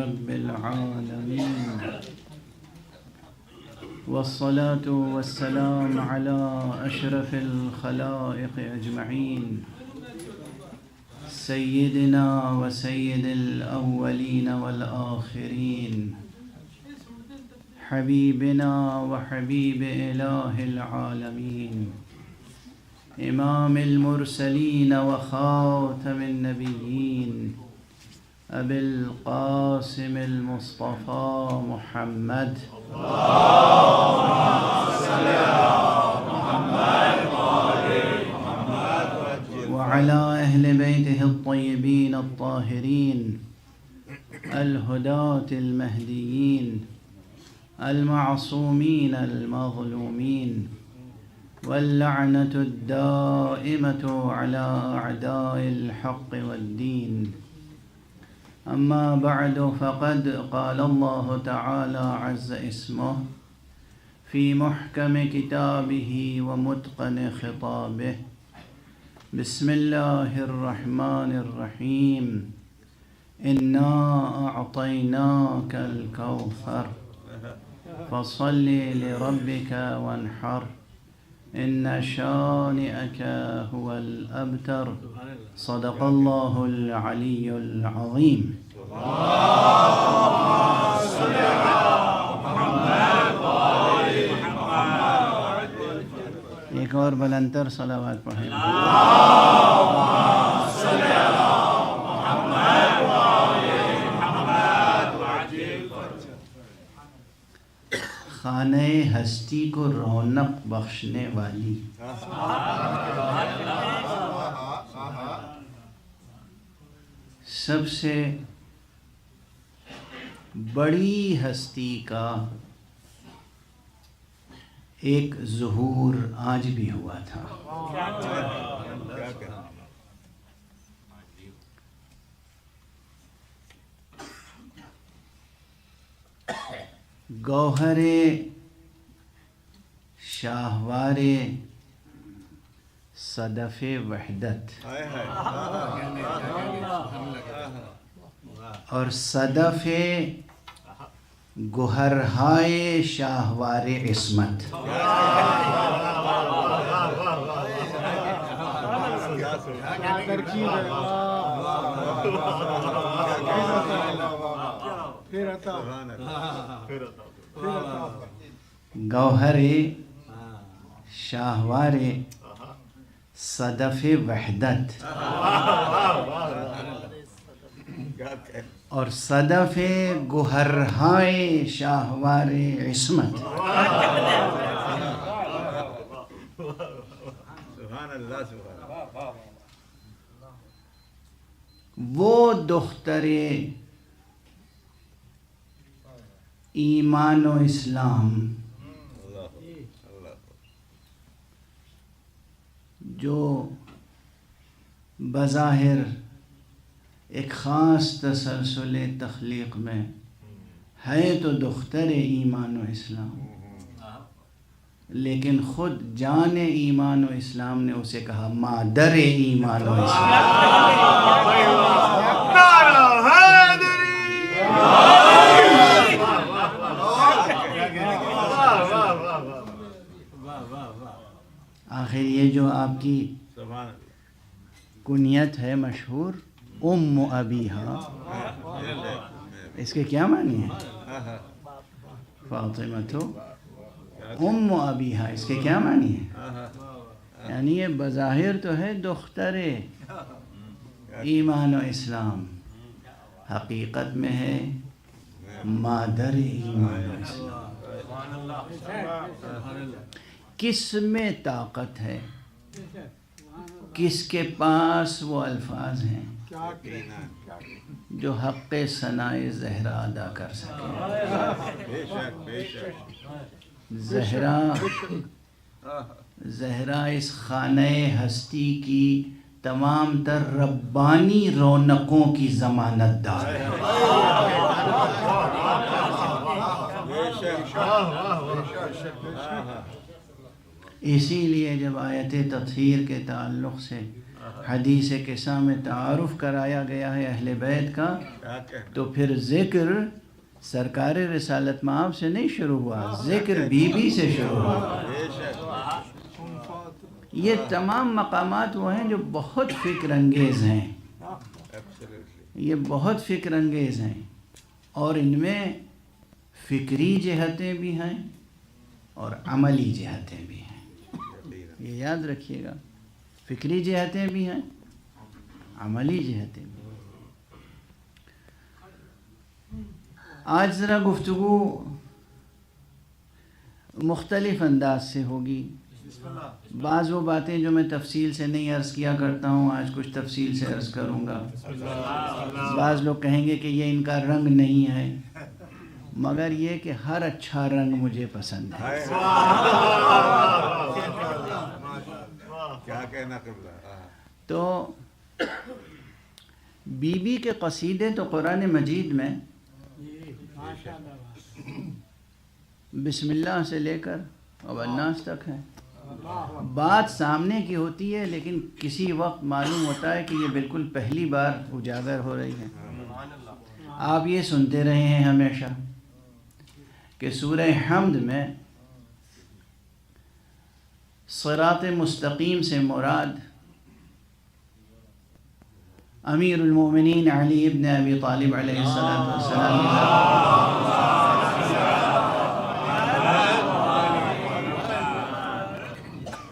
رب العالمين والصلاة والسلام على أشرف الخلائق أجمعين سيدنا وسيد الأولين والآخرين حبيبنا وحبيب إله العالمين إمام المرسلين وخاتم النبيين أبي القاسم المصطفى محمد وعلى أهل بيته الطيبين الطاهرين الهداة المهديين المعصومين المظلومين واللعنة الدائمة على أعداء الحق والدين. أما بعد فقد قال الله تعالى عز اسمه في محكم كتابه ومتقن خطابه بسم الله الرحمن الرحيم إنا أعطيناك الكوثر فصل لربك وانحر إن شانئك هو الأبتر صدق الله العلي العظيم. ایک اور بلندتر صلوات پڑھیں. خانہ ہستی کو رونق بخشنے والی سب سے بڑی ہستی کا ایک ظہور آج بھی ہوا تھا. گوہر شاہوار صدف وحدت اور صدف گوہرہائے شاہوار عصمت. گوہر شاہوار صدف وحدت اور صدف گوہرہائے شاہوار عصمت. وہ دختر ایمان و اسلام جو بظاہر ایک خاص تسلسل تخلیق میں ہے تو دختر ایمان و اسلام، لیکن خود جان ایمان و اسلام نے اسے کہا مادر ایمان و اسلام. آخر یہ جو آپ کی کنیت ہے مشہور ام ابیہا، اس کے کیا معنی ہے؟ فاطمہ ام ابیہا، اس کے کیا معنی ہے؟ یعنی یہ بظاہر تو ہے دختر ایمان و اسلام، حقیقت میں ہے مادر ایمان و اسلام. کس میں طاقت ہے، کس کے پاس وہ الفاظ ہیں جو حق ثناء زہرا ادا کر سکے. زہرا اس خانہ ہستی کی تمام تر ربانی رونقوں کی ضمانت دار ہے. اسی لیے جب آیت تطہیر کے تعلق سے حدیث قصہ میں تعارف کرایا گیا ہے اہل بیت کا، تو پھر ذکر سرکار رسالت مآب سے نہیں شروع ہوا، ذکر بی بی سے شروع ہوا۔ یہ تمام مقامات وہ ہیں جو بہت فکر انگیز ہیں، یہ بہت فکر انگیز ہیں، اور ان میں فکری جہتیں بھی ہیں اور عملی جہتیں بھی ہیں، یہ یاد رکھیے گا، فکری جہتیں بھی ہیں، عملی جہتیں بھی ہیں۔ آج ذرا گفتگو مختلف انداز سے ہوگی، بعض وہ باتیں جو میں تفصیل سے نہیں عرض کیا کرتا ہوں آج کچھ تفصیل سے عرض کروں گا۔ بعض لوگ کہیں گے کہ یہ ان کا رنگ نہیں ہے، مگر یہ کہ ہر اچھا رنگ مجھے پسند ہے۔ کیا کہنا تو بی بی کے قصیدے تو قرآن مجید میں بسم اللہ سے لے کر اب الناس تک ہے۔ بات سامنے کی ہوتی ہے لیکن کسی وقت معلوم ہوتا ہے کہ یہ بالکل پہلی بار اجاگر ہو رہی ہے۔ آپ یہ سنتے رہے ہیں ہمیشہ کہ سورہ حمد میں صراط مستقیم سے مراد امیر المومنین علی ابن ابی طالب علیہ السلام،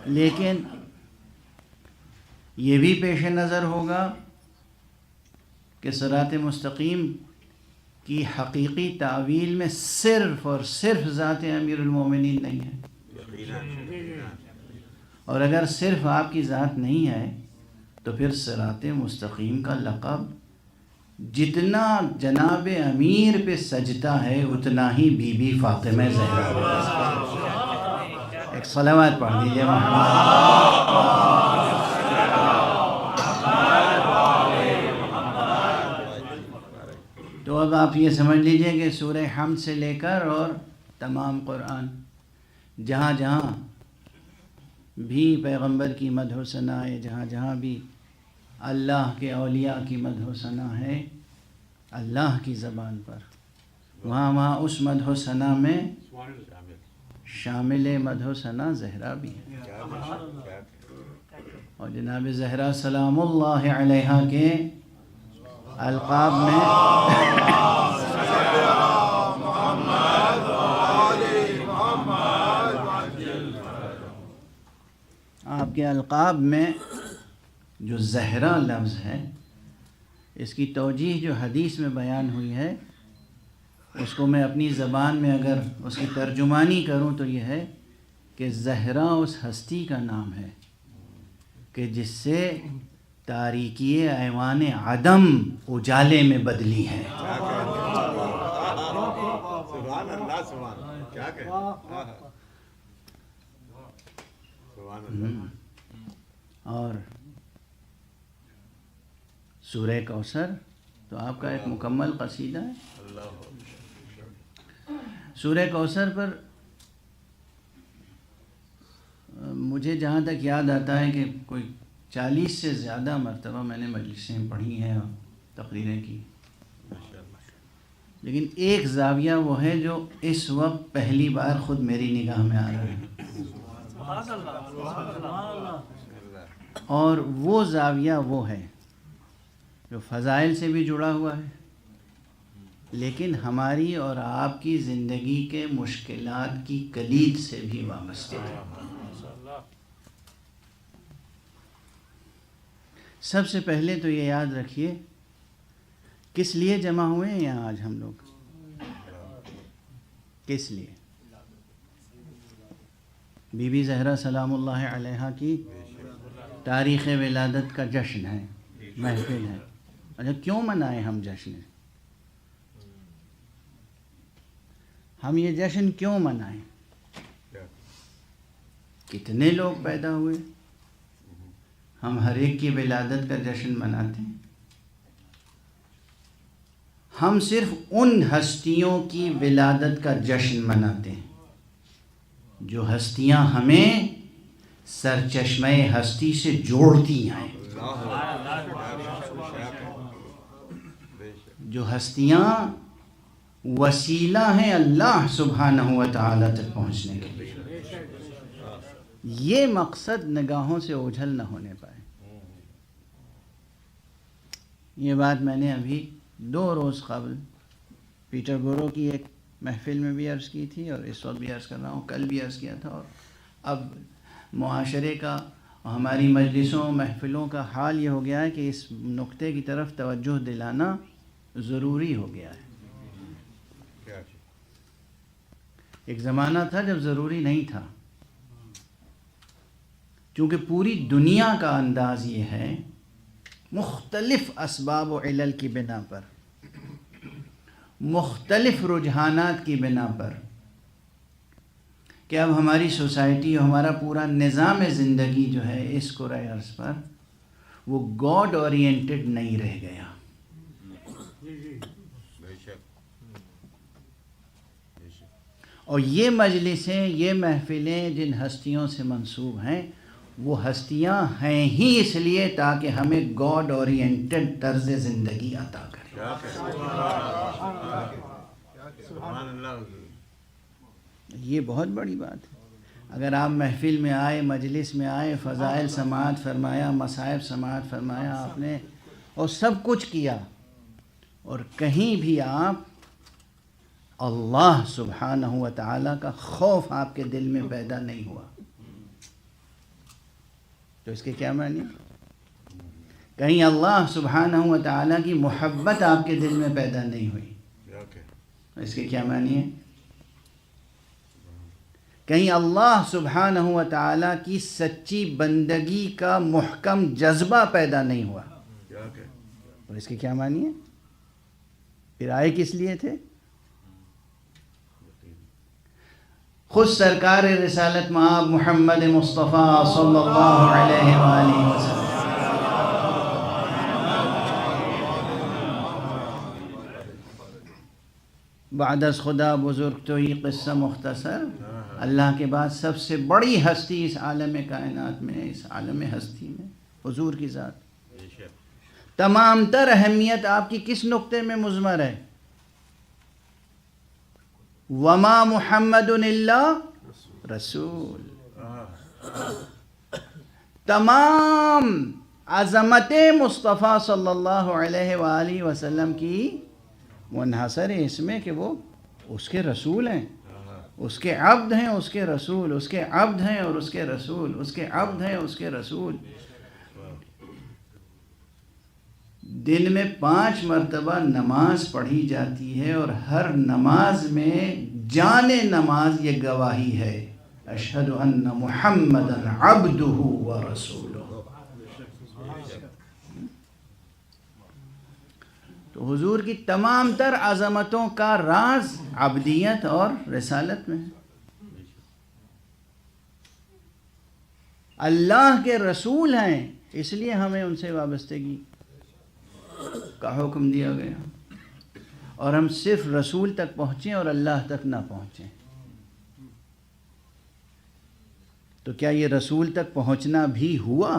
لیکن یہ بھی پیش نظر ہوگا کہ صراط مستقیم کی حقیقی تعویل میں صرف اور صرف ذات امیر المومنین نہیں ہے، اور اگر صرف آپ کی ذات نہیں ہے تو پھر صراط مستقیم کا لقب جتنا جناب امیر پہ سجدہ ہے اتنا ہی بی بی فاطمہ زہرا ہے۔ ایک صلوات پڑھ دیجئے تو اب آپ یہ سمجھ لیجئے کہ سورہ حمد سے لے کر اور تمام قرآن جہاں جہاں بھی پیغمبر کی مدح و ثنا ہے، جہاں جہاں بھی اللہ کے اولیاء کی مدح و ثنا ہے اللہ کی زبان پر، وہاں وہاں اس مدح و ثنا میں شامل مدح و ثنا زہرا بھی ہے، اور جناب زہرا سلام اللہ علیہا کے القاب میں آپ کے القاب میں جو زہرا لفظ ہے اس کی توجیہ جو حدیث میں بیان ہوئی ہے اس کو میں اپنی زبان میں اگر اس کی ترجمانی کروں تو یہ ہے کہ زہرا اس ہستی کا نام ہے کہ جس سے تاریکی ایوان عدم اجالے میں بدلی ہے۔ سبحان اللہ، سبحان کیا کہ اور سورہ کوثر تو آپ کا ایک مکمل قصیدہ ہے۔ سورہ کوثر پر مجھے جہاں تک یاد آتا ہے کہ کوئی 40 سے زیادہ مرتبہ میں نے مجلسیں پڑھی ہیں اور تقریریں کی، لیکن ایک زاویہ وہ ہے جو اس وقت پہلی بار خود میری نگاہ میں آ رہا ہے، اور وہ زاویہ وہ ہے جو فضائل سے بھی جڑا ہوا ہے لیکن ہماری اور آپ کی زندگی کے مشکلات کی کلید سے بھی وابستہ ہے۔ سب سے پہلے تو یہ یاد رکھیے کس لیے جمع ہوئے ہیں یہاں آج ہم لوگ، کس لیے؟ بی بی زہرا سلام اللہ علیہا کی تاریخ ولادت کا جشن ہے، محفل ہے۔ اچھا کیوں منائیں ہم جشن؟ ہم یہ جشن کیوں منائیں؟ کتنے لوگ پیدا ہوئے، ہم ہر ایک کی ولادت کا جشن مناتے ہیں۔ ہم صرف ان ہستیوں کی ولادت کا جشن مناتے ہیں جو ہستیاں ہمیں سرچشمہ ہستی سے جوڑتی ہیں۔ جو ہستیاں وسیلہ ہیں اللہ سبحانہ و تعالیٰ تک پہنچنے کے لیے، یہ مقصد نگاہوں سے اوجھل نہ ہونے پائے۔ یہ بات میں نے ابھی 2 روز قبل پیٹر بورو کی ایک محفل میں بھی عرض کی تھی، اور اس وقت بھی عرض کر رہا ہوں، کل بھی عرض کیا تھا، اور اب معاشرے کا، ہماری مجلسوں محفلوں کا حال یہ ہو گیا ہے کہ اس نقطے کی طرف توجہ دلانا ضروری ہو گیا ہے۔ ایک زمانہ تھا جب ضروری نہیں تھا، چونکہ پوری دنیا کا انداز یہ ہے، مختلف اسباب و علل کی بنا پر، مختلف رجحانات کی بنا پر، کہ اب ہماری سوسائٹی، ہمارا پورا نظام زندگی جو ہے اس کرۂ ارض پر، وہ گاڈ اورینٹڈ نہیں رہ گیا۔ اور یہ مجلسیں، یہ محفلیں جن ہستیوں سے منسوب ہیں، وہ ہستیاں ہیں ہی اس لیے تاکہ ہمیں گاڈ اورینٹڈ طرز زندگی عطا کرے۔ یہ بہت بڑی بات ہے۔ اگر آپ محفل میں آئے، مجلس میں آئے، فضائل سماعت فرمایا، مصائب سماعت فرمایا آپ نے، اور سب کچھ کیا، اور کہیں بھی آپ اللہ سبحانہ و تعالیٰ کا خوف آپ کے دل میں پیدا نہیں ہوا، تو اس کے کیا معنی؟ کہیں اللہ سبحانہ و تعالیٰ کی محبت آپ کے دل میں پیدا نہیں ہوئی، اس کے کیا معنی ہے؟ کہیں اللہ سبحانہ و تعالیٰ کی سچی بندگی کا محکم جذبہ پیدا نہیں ہوا، اور اس کے کیا معنی ہے؟ پھر آئے کس لیے تھے؟ خود سرکار رسالت مآب محمد مصطفیٰ صلی اللہ علیہ وآلہ وسلم بعد از خدا بزرگ تو یہ قصہ مختصر، اللہ کے بعد سب سے بڑی ہستی اس عالم کائنات میں، اس عالم ہستی میں حضور کی ذات، تمام تر اہمیت آپ کی کس نقطے میں مضمر ہے؟ وما محمد الا رسول۔ تمام عظمت مصطفیٰ صلی اللہ علیہ وآلہ وسلم کی منحصر ہے اس میں کہ وہ اس کے رسول ہیں، اس کے عبد ہیں، اس کے رسول، اس کے عبد ہیں اور اس کے رسول، اس کے عبد ہیں اس کے رسول۔ دن میں 5 مرتبہ نماز پڑھی جاتی ہے، اور ہر نماز میں جان نماز یہ گواہی ہے، اشہد ان محمدًا عبدہ و رسولہ۔ تو حضور کی تمام تر عظمتوں کا راز عبدیت اور رسالت میں ہے۔ اللہ کے رسول ہیں، اس لیے ہمیں ان سے وابستگی کا حکم دیا گیا، اور ہم صرف رسول تک پہنچیں اور اللہ تک نہ پہنچیں۔ تو کیا یہ رسول تک پہنچنا بھی ہوا؟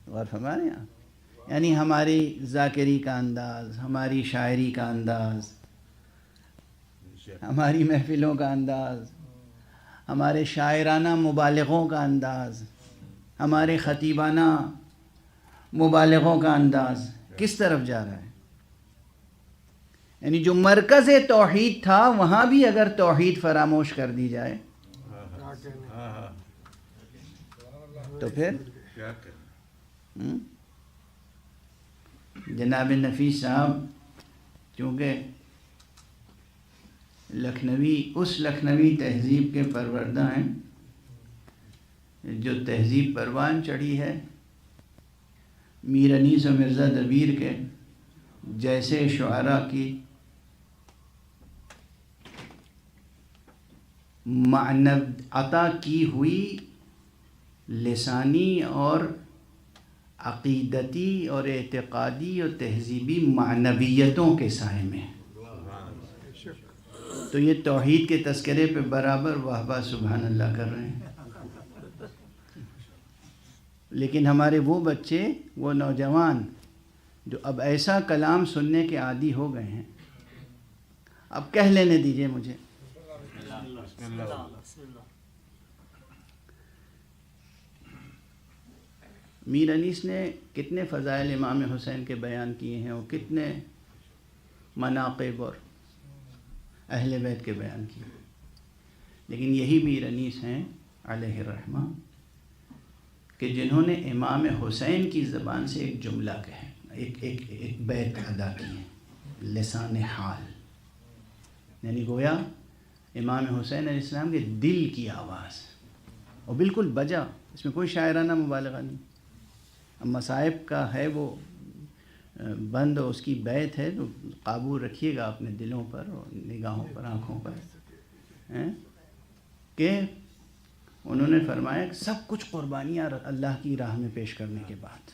غور فرمائیں آپ، یعنی ہماری ذاکری کا انداز، ہماری شاعری کا انداز، ہماری محفلوں کا انداز، ہمارے شاعرانہ مبالغوں کا انداز، ہمارے خطیبانہ مبالغوں کا انداز کس طرف جا رہا ہے؟ یعنی جو مرکز توحید تھا وہاں بھی اگر توحید فراموش کر دی جائے تو پھر جناب نفیس صاحب چونکہ لکھنوی تہذیب کے پروردہ ہیں، جو تہذیب پروان چڑھی ہے میر انیس و مرزا دبیر کے جیسے شعراء کی عطا کی ہوئی لسانی اور عقیدتی اور اعتقادی اور تہذیبی معنویتوں کے سائے میں، تو یہ توحید کے تذکرے پہ برابر واہ واہ سبحان اللہ کر رہے ہیں۔ لیکن ہمارے وہ بچے، وہ نوجوان جو اب ایسا کلام سننے کے عادی ہو گئے ہیں، اب کہہ لینے دیجئے مجھے، میر انیس نے کتنے فضائل امام حسین کے بیان کیے ہیں اور کتنے مناقب اور اہل بیت کے بیان کیے ہیں، لیکن یہی میر انیس ہیں علیہ الرحمہ کہ جنہوں نے امام حسین کی زبان سے ایک جملہ کہے، ایک بیت ادا کیے، لسان حال، یعنی گویا امام حسین علیہ السلام کے دل کی آواز، اور بالکل بجا، اس میں کوئی شاعرانہ مبالغہ نہیں۔ اب مصائب کا ہے وہ بند، اس کی بیت ہے، تو قابو رکھیے گا اپنے دلوں پر اور نگاہوں پر، آنکھوں پر، کہ انہوں نے فرمایا کہ سب کچھ قربانیاں اللہ کی راہ میں پیش کرنے کے بعد،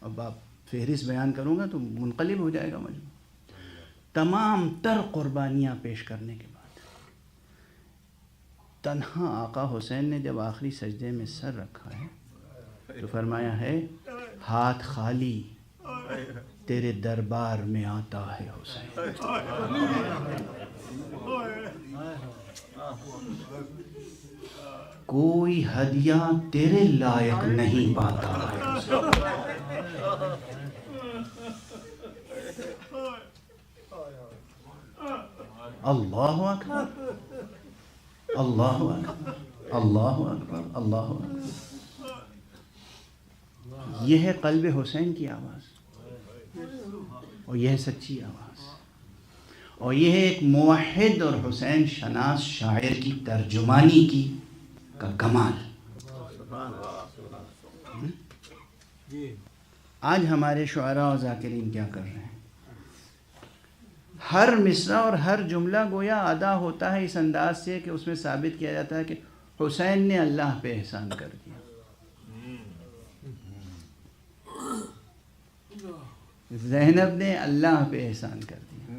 اب آپ فہرست بیان کروں گا تو منقلب ہو جائے گا مجموع، تمام تر قربانیاں پیش کرنے کے بعد تنہا آقا حسین نے جب آخری سجدے میں سر رکھا ہے تو فرمایا ہے ہاتھ خالی تیرے دربار میں آتا ہے حسین، کوئی ہدیہ تیرے لائق نہیں پاتا ہے، اللہ اکبر، اللہ اکبر، اللہ اکبر، اللہ اکبر۔ یہ ہے قلب حسین کی آواز، اور یہ ہے سچی آواز، اور یہ ہے ایک موحد اور حسین شناس شاعر کی ترجمانی کا کمال۔ آج ہمارے شعراء و ذاکرین کیا کر رہے ہیں؟ ہر مصرع اور ہر جملہ گویا ادا ہوتا ہے اس انداز سے کہ اس میں ثابت کیا جاتا ہے کہ حسین نے اللہ پہ احسان کر دیا، زینب نے اللہ پہ احسان کر دیا،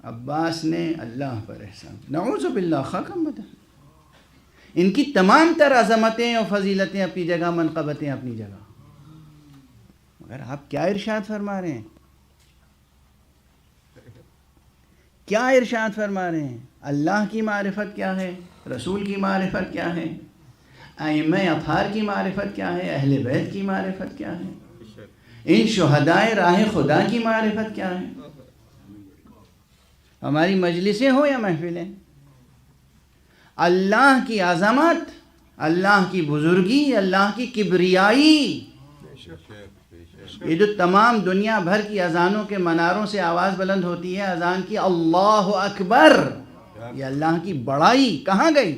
عباس نے اللہ پر احسان، نعوذ باللہ، خاک مدہ، ان کی تمام تر عظمتیں اور فضیلتیں اپنی جگہ، منقبتیں اپنی جگہ، مگر آپ کیا ارشاد فرما رہے ہیں؟ کیا ارشاد فرما رہے ہیں؟ اللہ کی معرفت کیا ہے؟ رسول کی معرفت کیا ہے؟ ائمہ اطہار کی معرفت کیا ہے؟ اہل بیت کی معرفت کیا ہے؟ ان شہدائے راہ خدا کی معرفت کیا ہے؟ ہماری مجلسیں ہو یا محفلیں، اللہ کی عظمت، اللہ کی بزرگی، اللہ کی کبریائی، یہ جو تمام دنیا بھر کی اذانوں کے مناروں سے آواز بلند ہوتی ہے اذان کی، اللہ اکبر، یہ اللہ کی بڑائی کہاں گئی؟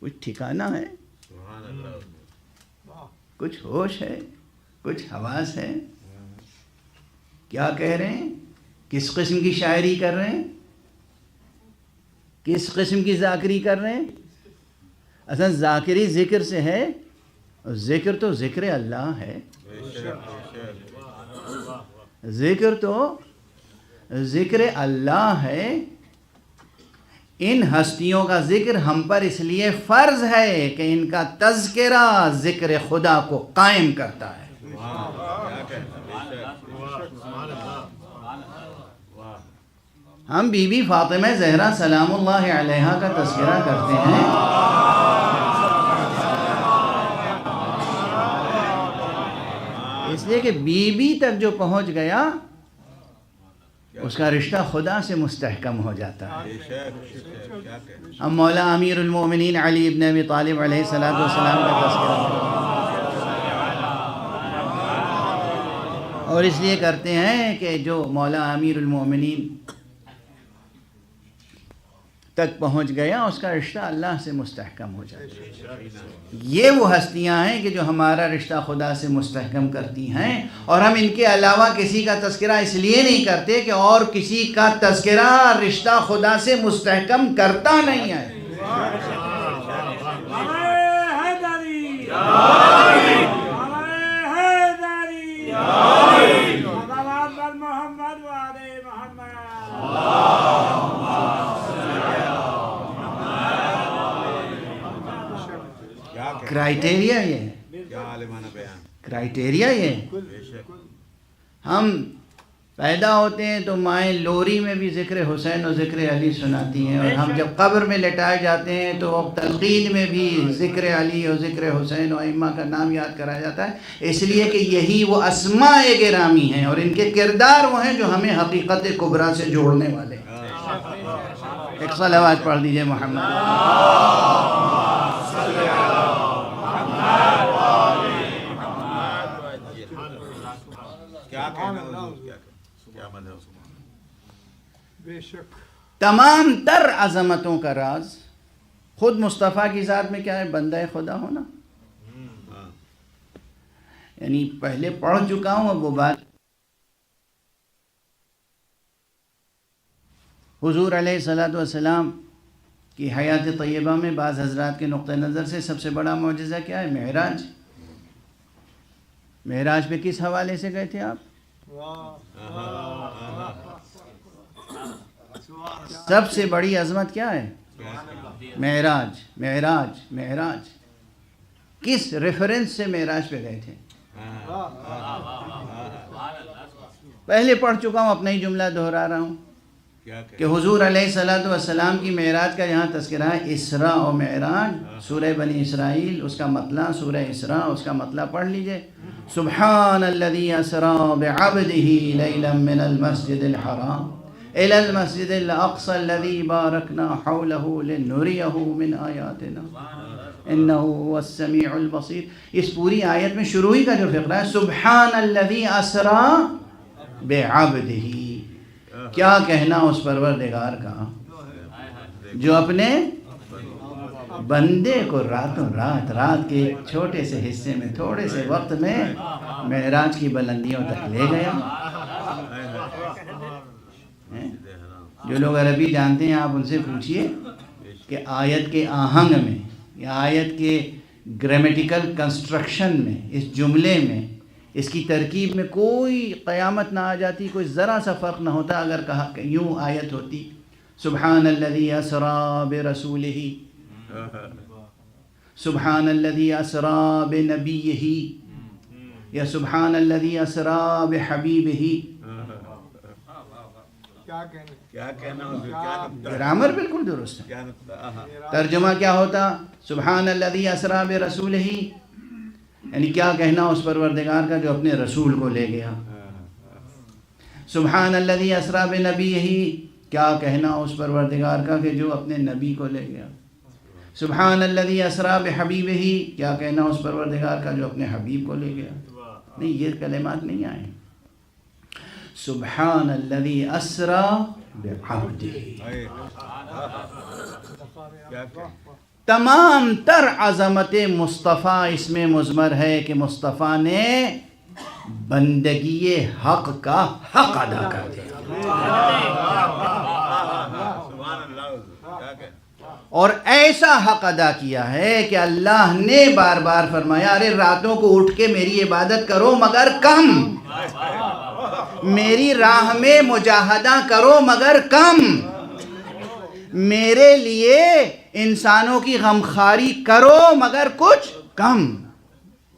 کچھ ٹھکانہ ہے؟ کچھ ہوش ہے؟ کچھ حواس ہے؟ کیا کہہ رہے ہیں؟ کس قسم کی شاعری کر رہے ہیں؟ کس قسم کی ذاکری کر رہے ہیں؟ اصلا ذاکری ذکر سے ہے، اور ذکر تو ذکر اللہ ہے، ذکر تو ذکر اللہ ہے۔ ان ہستیوں کا ذکر ہم پر اس لیے فرض ہے کہ ان کا تذکرہ ذکر خدا کو قائم کرتا ہے۔ ہم بی بی فاطمہ زہرا سلام اللہ علیہا کا تذکرہ کرتے ہیں، اس لیے کہ بی بی تک جو پہنچ گیا اس کا رشتہ خدا سے مستحکم ہو جاتا ہے۔ ہم مولا امیر المومنین علی ابن ابی طالب علیہ السلام کا تذکرہ اور اس لیے کرتے ہیں کہ جو مولا امیر المومنین تک پہنچ گیا اس کا رشتہ اللہ سے مستحکم ہو جاتا ہے۔ یہ وہ ہستیاں ہیں کہ جو ہمارا رشتہ خدا سے مستحکم کرتی ہیں، اور ہم ان کے علاوہ کسی کا تذکرہ اس لیے نہیں کرتے کہ اور کسی کا تذکرہ رشتہ خدا سے مستحکم کرتا نہیں ہے۔ کرائٹیریا یہ ہے، کیا عالمانہ بیان. کرائٹیریا یہ ہے. بے شک. ہم پیدا ہوتے ہیں تو مائیں لوری میں بھی ذکر حسین و ذکر علی سناتی ہیں، اور ہم جب قبر میں لٹائے جاتے ہیں تو تلقین میں بھی ذکر علی اور ذکر حسین و ائمہ کا نام یاد کرایا جاتا ہے، اس لیے کہ یہی وہ اسماء گرامی ہیں اور ان کے کردار وہ ہیں جو ہمیں حقیقت کبریٰ سے جوڑنے والے ہیں. ایک صلوات پڑھ دیجئے محمد. کیا کہنا حضور, کیا مدد. بے شک. تمام تر عظمتوں کا راز خود مصطفیٰ کی ذات میں کیا ہے؟ بندہ خدا ہونا. یعنی پہلے پڑھ چکا ہوں، اب وہ بات. حضور علیہ الصلوۃ والسلام کی حیات طیبہ میں بعض حضرات کے نقطہ نظر سے سب سے بڑا معجزہ کیا ہے؟ معراج. معراج پہ کس حوالے سے گئے تھے آپ؟ سب سے بڑی عظمت کیا ہے؟ معراج. معراج معراج کس ریفرنس سے معراج پہ گئے تھے؟ پہلے پڑھ چکا ہوں، اپنا ہی جملہ دہرا رہا ہوں کہ حضور علیہ الصلوۃ والسلام کی معراج کا یہاں تذکرہ ہے. اسراء و معراج سورہ بنی اسرائیل، اس کا مطلع سورہ اسراء، اس کا مطلع پڑھ لیجئے. سبحان الذی اسراء بعبدہ لیلا من المسجد الحرام الى المسجد الاقصى الذي باركنا حوله لنريه من آیاتنا انه هو السمیع البصیر. اس پوری آیت میں شروع ہی کا جو فقرہ ہے سبحان الذی اسراء بعبدہ، کیا کہنا اس پروردگار کا جو اپنے بندے کو راتوں رات کے ایک چھوٹے سے حصے میں تھوڑے سے وقت میں معراج کی بلندیوں تک لے گیا. جو لوگ عربی جانتے ہیں آپ ان سے پوچھئے کہ آیت کے آہنگ میں یا آیت کے گرامیٹیکل کنسٹرکشن میں، اس جملے میں، اس کی ترکیب میں کوئی قیامت نہ آ جاتی، کوئی ذرا سا فرق نہ ہوتا اگر کہا کہ یوں آیت ہوتی سبحان الذی اسریٰ برسولہ، سبحان الذی اسریٰ بنبیہ، یا سبحان الذی اسریٰ بحبیبہ. کیا کہنا حضور, کیا نقطہ. گرامر بالکل درست ہے. کیا نقطہ. ترجمہ کیا ہوتا؟ سبحان الذی اسریٰ برسولہ، یعنی کیا کہنا اس پروردگار کا جو اپنے رسول کو لے گیا. سبحان الذی اسریٰ بنبیہ، کیا کہنا اس پروردگار کا کہ جو اپنے نبی کو لے گیا. سبحان الذی اسریٰ بحبیبہ، کیا کہنا اس پروردگار کا جو اپنے حبیب کو لے گیا. نہیں، یہ کلمات نہیں آئے. سبحان الذی اسریٰ بعبدہ. تمام تر عظمت مصطفیٰ اس میں مضمر ہے کہ مصطفیٰ نے بندگی حق کا حق ادا کر دیا، اور ایسا حق ادا کیا ہے کہ اللہ نے بار بار فرمایا ارے راتوں کو اٹھ کے میری عبادت کرو مگر کم، میری راہ میں مجاہدہ کرو مگر کم، میرے لیے انسانوں کی غمخواری کرو مگر کچھ کم.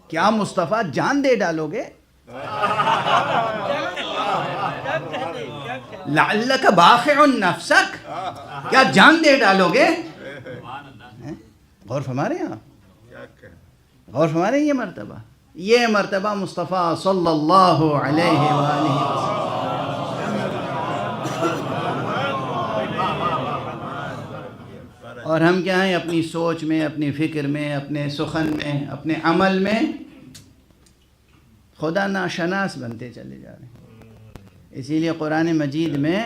کیا مصطفیٰ جان دے ڈالو گے؟ لعلک باخع نفسک، کیا جان دے ڈالو گے؟ غور فرما رہے ہیں آپ؟ غور فرما رہے ہیں؟ یہ مرتبہ مصطفیٰ صلی اللہ علیہ وآلہ وسلم. اور ہم کیا ہیں؟ اپنی سوچ میں، اپنی فکر میں، اپنے سخن میں، اپنے عمل میں خدا ناشناس بنتے چلے جا رہے ہیں. اسی لیے قرآن مجید میں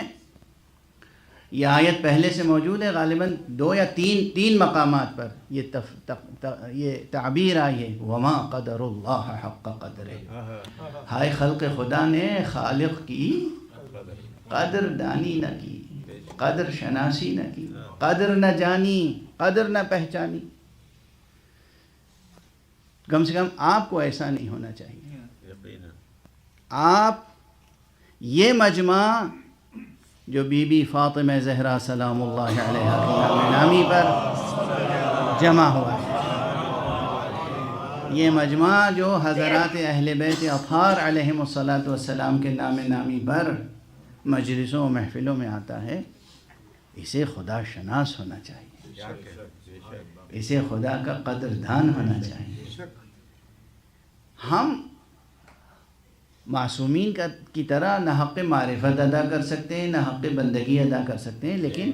یہ آیت پہلے سے موجود ہے، غالباً 2 یا 3 مقامات پر یہ تعبیر آئی ہے وما قدر اللہ حق قدرہ. ہائے خلق خدا نے خالق کی قدر دانی نہ کی، قدر شناسی نہ کی، قدر نہ جانی، قدر نہ پہچانی. کم سے کم آپ کو ایسا نہیں ہونا چاہیے. آپ یہ مجمع جو بی بی فاطمہ زہرا سلام اللہ علیہا کی نامی پر جمع ہوا ہے، یہ مجمع جو حضرات اہل بیت اطہار علیہم الصلاۃ والسلام کے نام نامی پر مجلسوں و محفلوں میں آتا ہے، اسے خدا شناس ہونا چاہیے، اسے خدا کا قدردان ہونا چاہیے۔ ہم معصومین کی طرح نہ حق معرفت ادا کر سکتے ہیں، نہ حق بندگی ادا کر سکتے ہیں، لیکن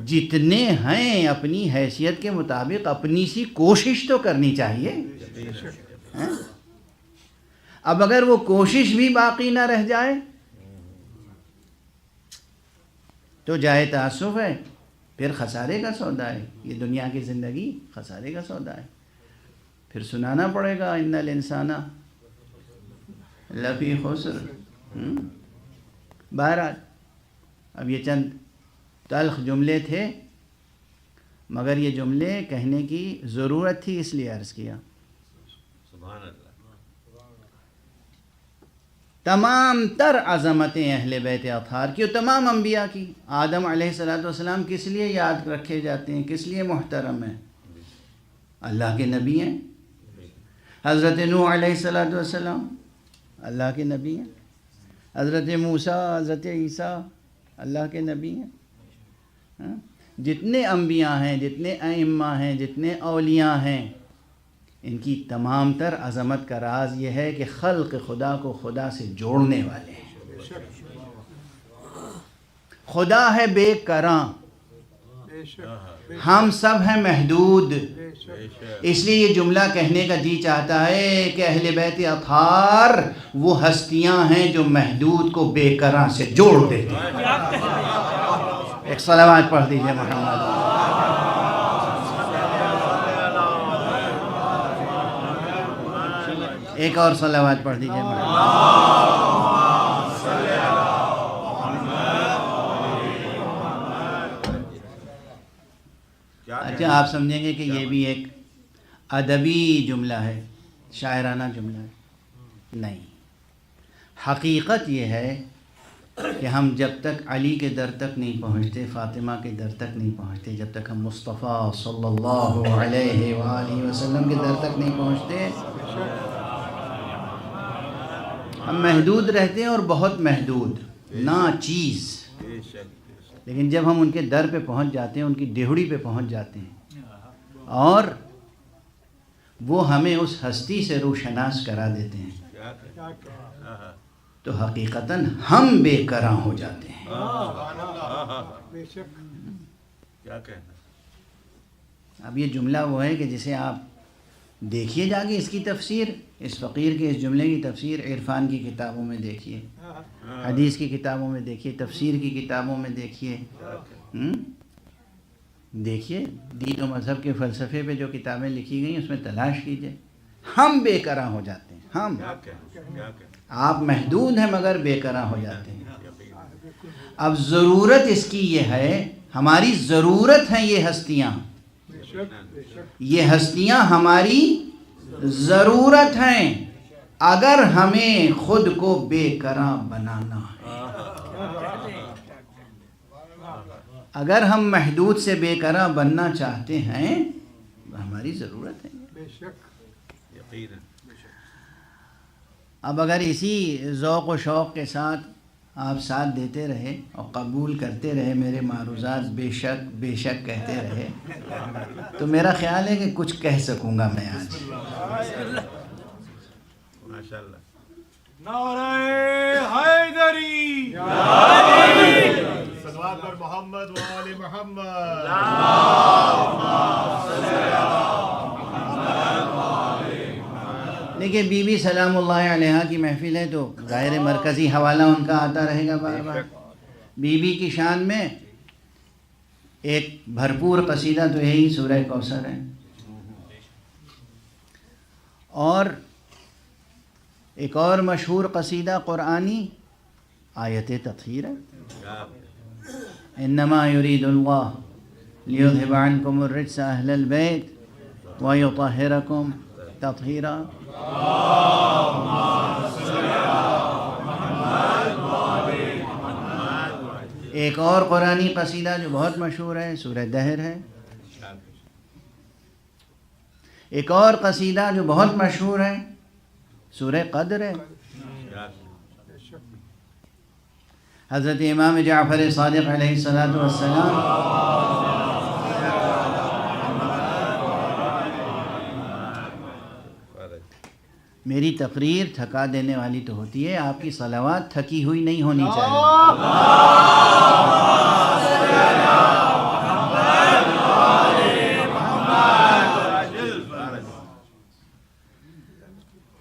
جتنے ہیں اپنی حیثیت کے مطابق اپنی سی کوشش تو کرنی چاہیے۔ اب اگر وہ کوشش بھی باقی نہ رہ جائے تو جائے تأسف ہے، پھر خسارے کا سودا ہے، یہ دنیا کی زندگی خسارے کا سودا ہے، پھر سنانا پڑے گا ان الانسان لفی خسر۔ بہرحال اب یہ چند تلخ جملے تھے، مگر یہ جملے کہنے کی ضرورت تھی، اس لیے عرض کیا۔ سبحان اللہ۔ تمام تر عظمتیں اہل بیت اطہار کی اور تمام انبیاء کی، آدم علیہ السلام کس لیے یاد رکھے جاتے ہیں، کس لیے محترم ہیں؟ اللہ کے نبی ہیں۔ حضرت نوح علیہ السلام اللہ کے نبی ہیں۔ حضرت موسیٰ، حضرت عیسیٰ اللہ کے نبی ہیں۔ جتنے انبیاء ہیں، جتنے ائمہ ہیں، جتنے اولیاء ہیں، ان کی تمام تر عظمت کا راز یہ ہے کہ خلق خدا کو خدا سے جوڑنے والے ہیں۔ خدا ہے بے کراں، ہم سب ہیں محدود، اس لیے یہ جملہ کہنے کا جی چاہتا ہے کہ اہل بیت اطہار وہ ہستیاں ہیں جو محدود کو بے کراں سے جوڑ دیتے ہیں۔ ایک صلوات پڑھ دیجئے محمد۔ ایک اور صلوات پڑھ دیجئے محمد۔ اچھا، آپ سمجھیں گے کہ یہ بھی ایک ادبی جملہ ہے، شاعرانہ جملہ ہے، نہیں، حقیقت یہ ہے کہ ہم جب تک علی کے در تک نہیں پہنچتے، فاطمہ کے در تک نہیں پہنچتے، جب تک ہم مصطفیٰ صلی اللہ علیہ وآلہ وسلم کے در تک نہیں پہنچتے، ہم محدود رہتے ہیں، اور بہت محدود، ناچیز۔ لیکن جب ہم ان کے در پہ پہنچ جاتے ہیں، ان کی ڈیہڑی پہ پہنچ جاتے ہیں، اور وہ ہمیں اس ہستی سے روشناس کرا دیتے ہیں، تو حقیقتاً ہم بے کراں ہو جاتے ہیں۔ کیا کہنا؟ اب یہ جملہ وہ ہے کہ جسے آپ دیکھیے جا کے اس کی تفسیر، اس فقیر کے اس جملے کی تفسیر عرفان کی کتابوں میں دیکھیے، حدیث کی کتابوں میں دیکھیے، تفسیر کی کتابوں میں دیکھیے، دیکھیے دین و مذہب کے فلسفے پہ جو کتابیں لکھی گئی اس میں تلاش کیجئے۔ ہم بے کراں ہو جاتے ہیں، ہم، آپ محدود ہیں مگر بے کراں ہو جاتے ہیں۔ اب ضرورت اس کی یہ ہے، ہماری ضرورت ہیں یہ ہستیاں، یہ ہستیاں ہماری ضرورت ہیں اگر ہمیں خود کو بے کراں بنانا ہے۔ اگر ہم محدود سے بے کراں بننا چاہتے ہیں تو ہماری ضرورت ہے۔ اب اگر اسی ذوق و شوق کے ساتھ آپ ساتھ دیتے رہے اور قبول کرتے رہے، میرے معروضات بے شک بے شک کہتے رہے، تو میرا خیال ہے کہ کچھ کہہ سکوں گا میں آج۔ ماشاءاللہ۔ نعرہ حیدری، صلوات پر محمد و آل محمد۔ دیکھیں بی بی سلام اللہ علیہ کی محفل ہے تو ظاہر مرکزی حوالہ ان کا آتا رہے گا بار بار۔ بی بی کی شان میں ایک بھرپور قصیدہ تو یہی سورہ کوثر ہے، اور ایک اور مشہور قصیدہ قرآنی آیت تطہیر ہے، انما یرید اللہ لیذہب عنکم الرجس اہل البیت ویطہرکم تطہیرا۔ ایک اور قرآنی قصیدہ جو بہت مشہور ہے، سورہ دہر ہے، ایک اور قصیدہ جو بہت مشہور ہے سورہ قدر ہے. بے شک حضرت امام جعفر صادق علیہ السلام میری تقریر تھکا دینے والی تو ہوتی ہے، آپ کی صلوات تھکی ہوئی نہیں ہونی چاہیے.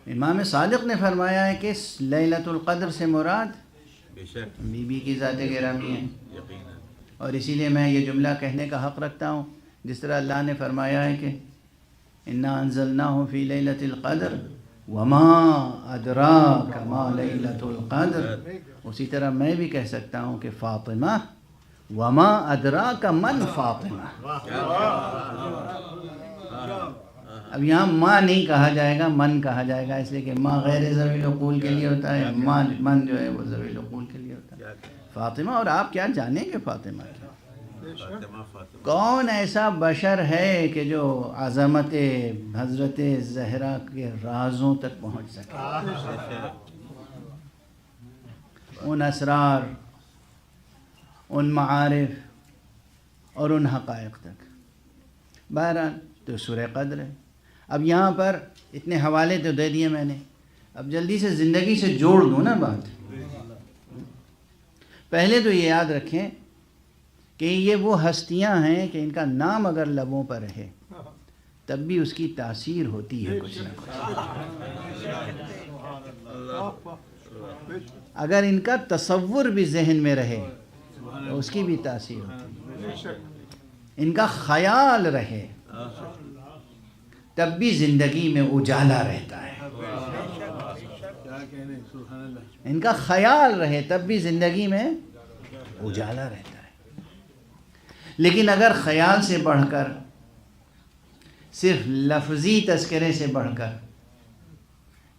امام صادق نے فرمایا ہے کہ لیلۃ القدر سے مراد بے شک بی بی کی ذات گرامی ہے، یقینا اور اسی لیے میں یہ جملہ کہنے کا حق رکھتا ہوں جس طرح اللہ نے فرمایا ہے کہ انا انزلناہ فی لیلۃ القدر وما ادراک ما لیلۃ القدر. اسی طرح میں بھی کہہ سکتا ہوں کہ فاطمہ وما ادراک من فاطمہ. اب یہاں ماں نہیں کہا جائے گا، من کہا جائے گا، اس لیے کہ ماں غیر ذوی العقول کے لیے ہوتا ہے، من جو ہے وہ ذوی العقول کے لیے ہوتا ہے. فاطمہ، اور آپ کیا جانیں گے فاطمہ کی؟ بے شک فاطمہ فاطمہ کون ایسا بشر ہے کہ جو عظمت حضرت زہرا کے رازوں تک پہنچ سکے، ان اسرار، ان معارف اور ان حقائق تک. بہرحال تو سورہ قدر ہے. اب یہاں پر اتنے حوالے تو دے دیے میں نے، اب جلدی سے زندگی سے جوڑ دوں نا بات. پہلے تو یہ یاد رکھیں کہ یہ وہ ہستیاں ہیں کہ ان کا نام اگر لبوں پر رہے تب بھی اس کی تاثیر ہوتی ہے کچھ نہ کچھ. بے شک اگر ان کا تصور بھی ذہن میں رہے تو اس کی بھی تاثیر ہوتی ہے. بے شک ان کا خیال رہے تب بھی زندگی میں اجالا رہتا ہے. ان کا خیال رہے تب بھی زندگی میں اجالا رہتا ہے. لیکن اگر خیال سے بڑھ کر، صرف لفظی تذکرے سے بڑھ کر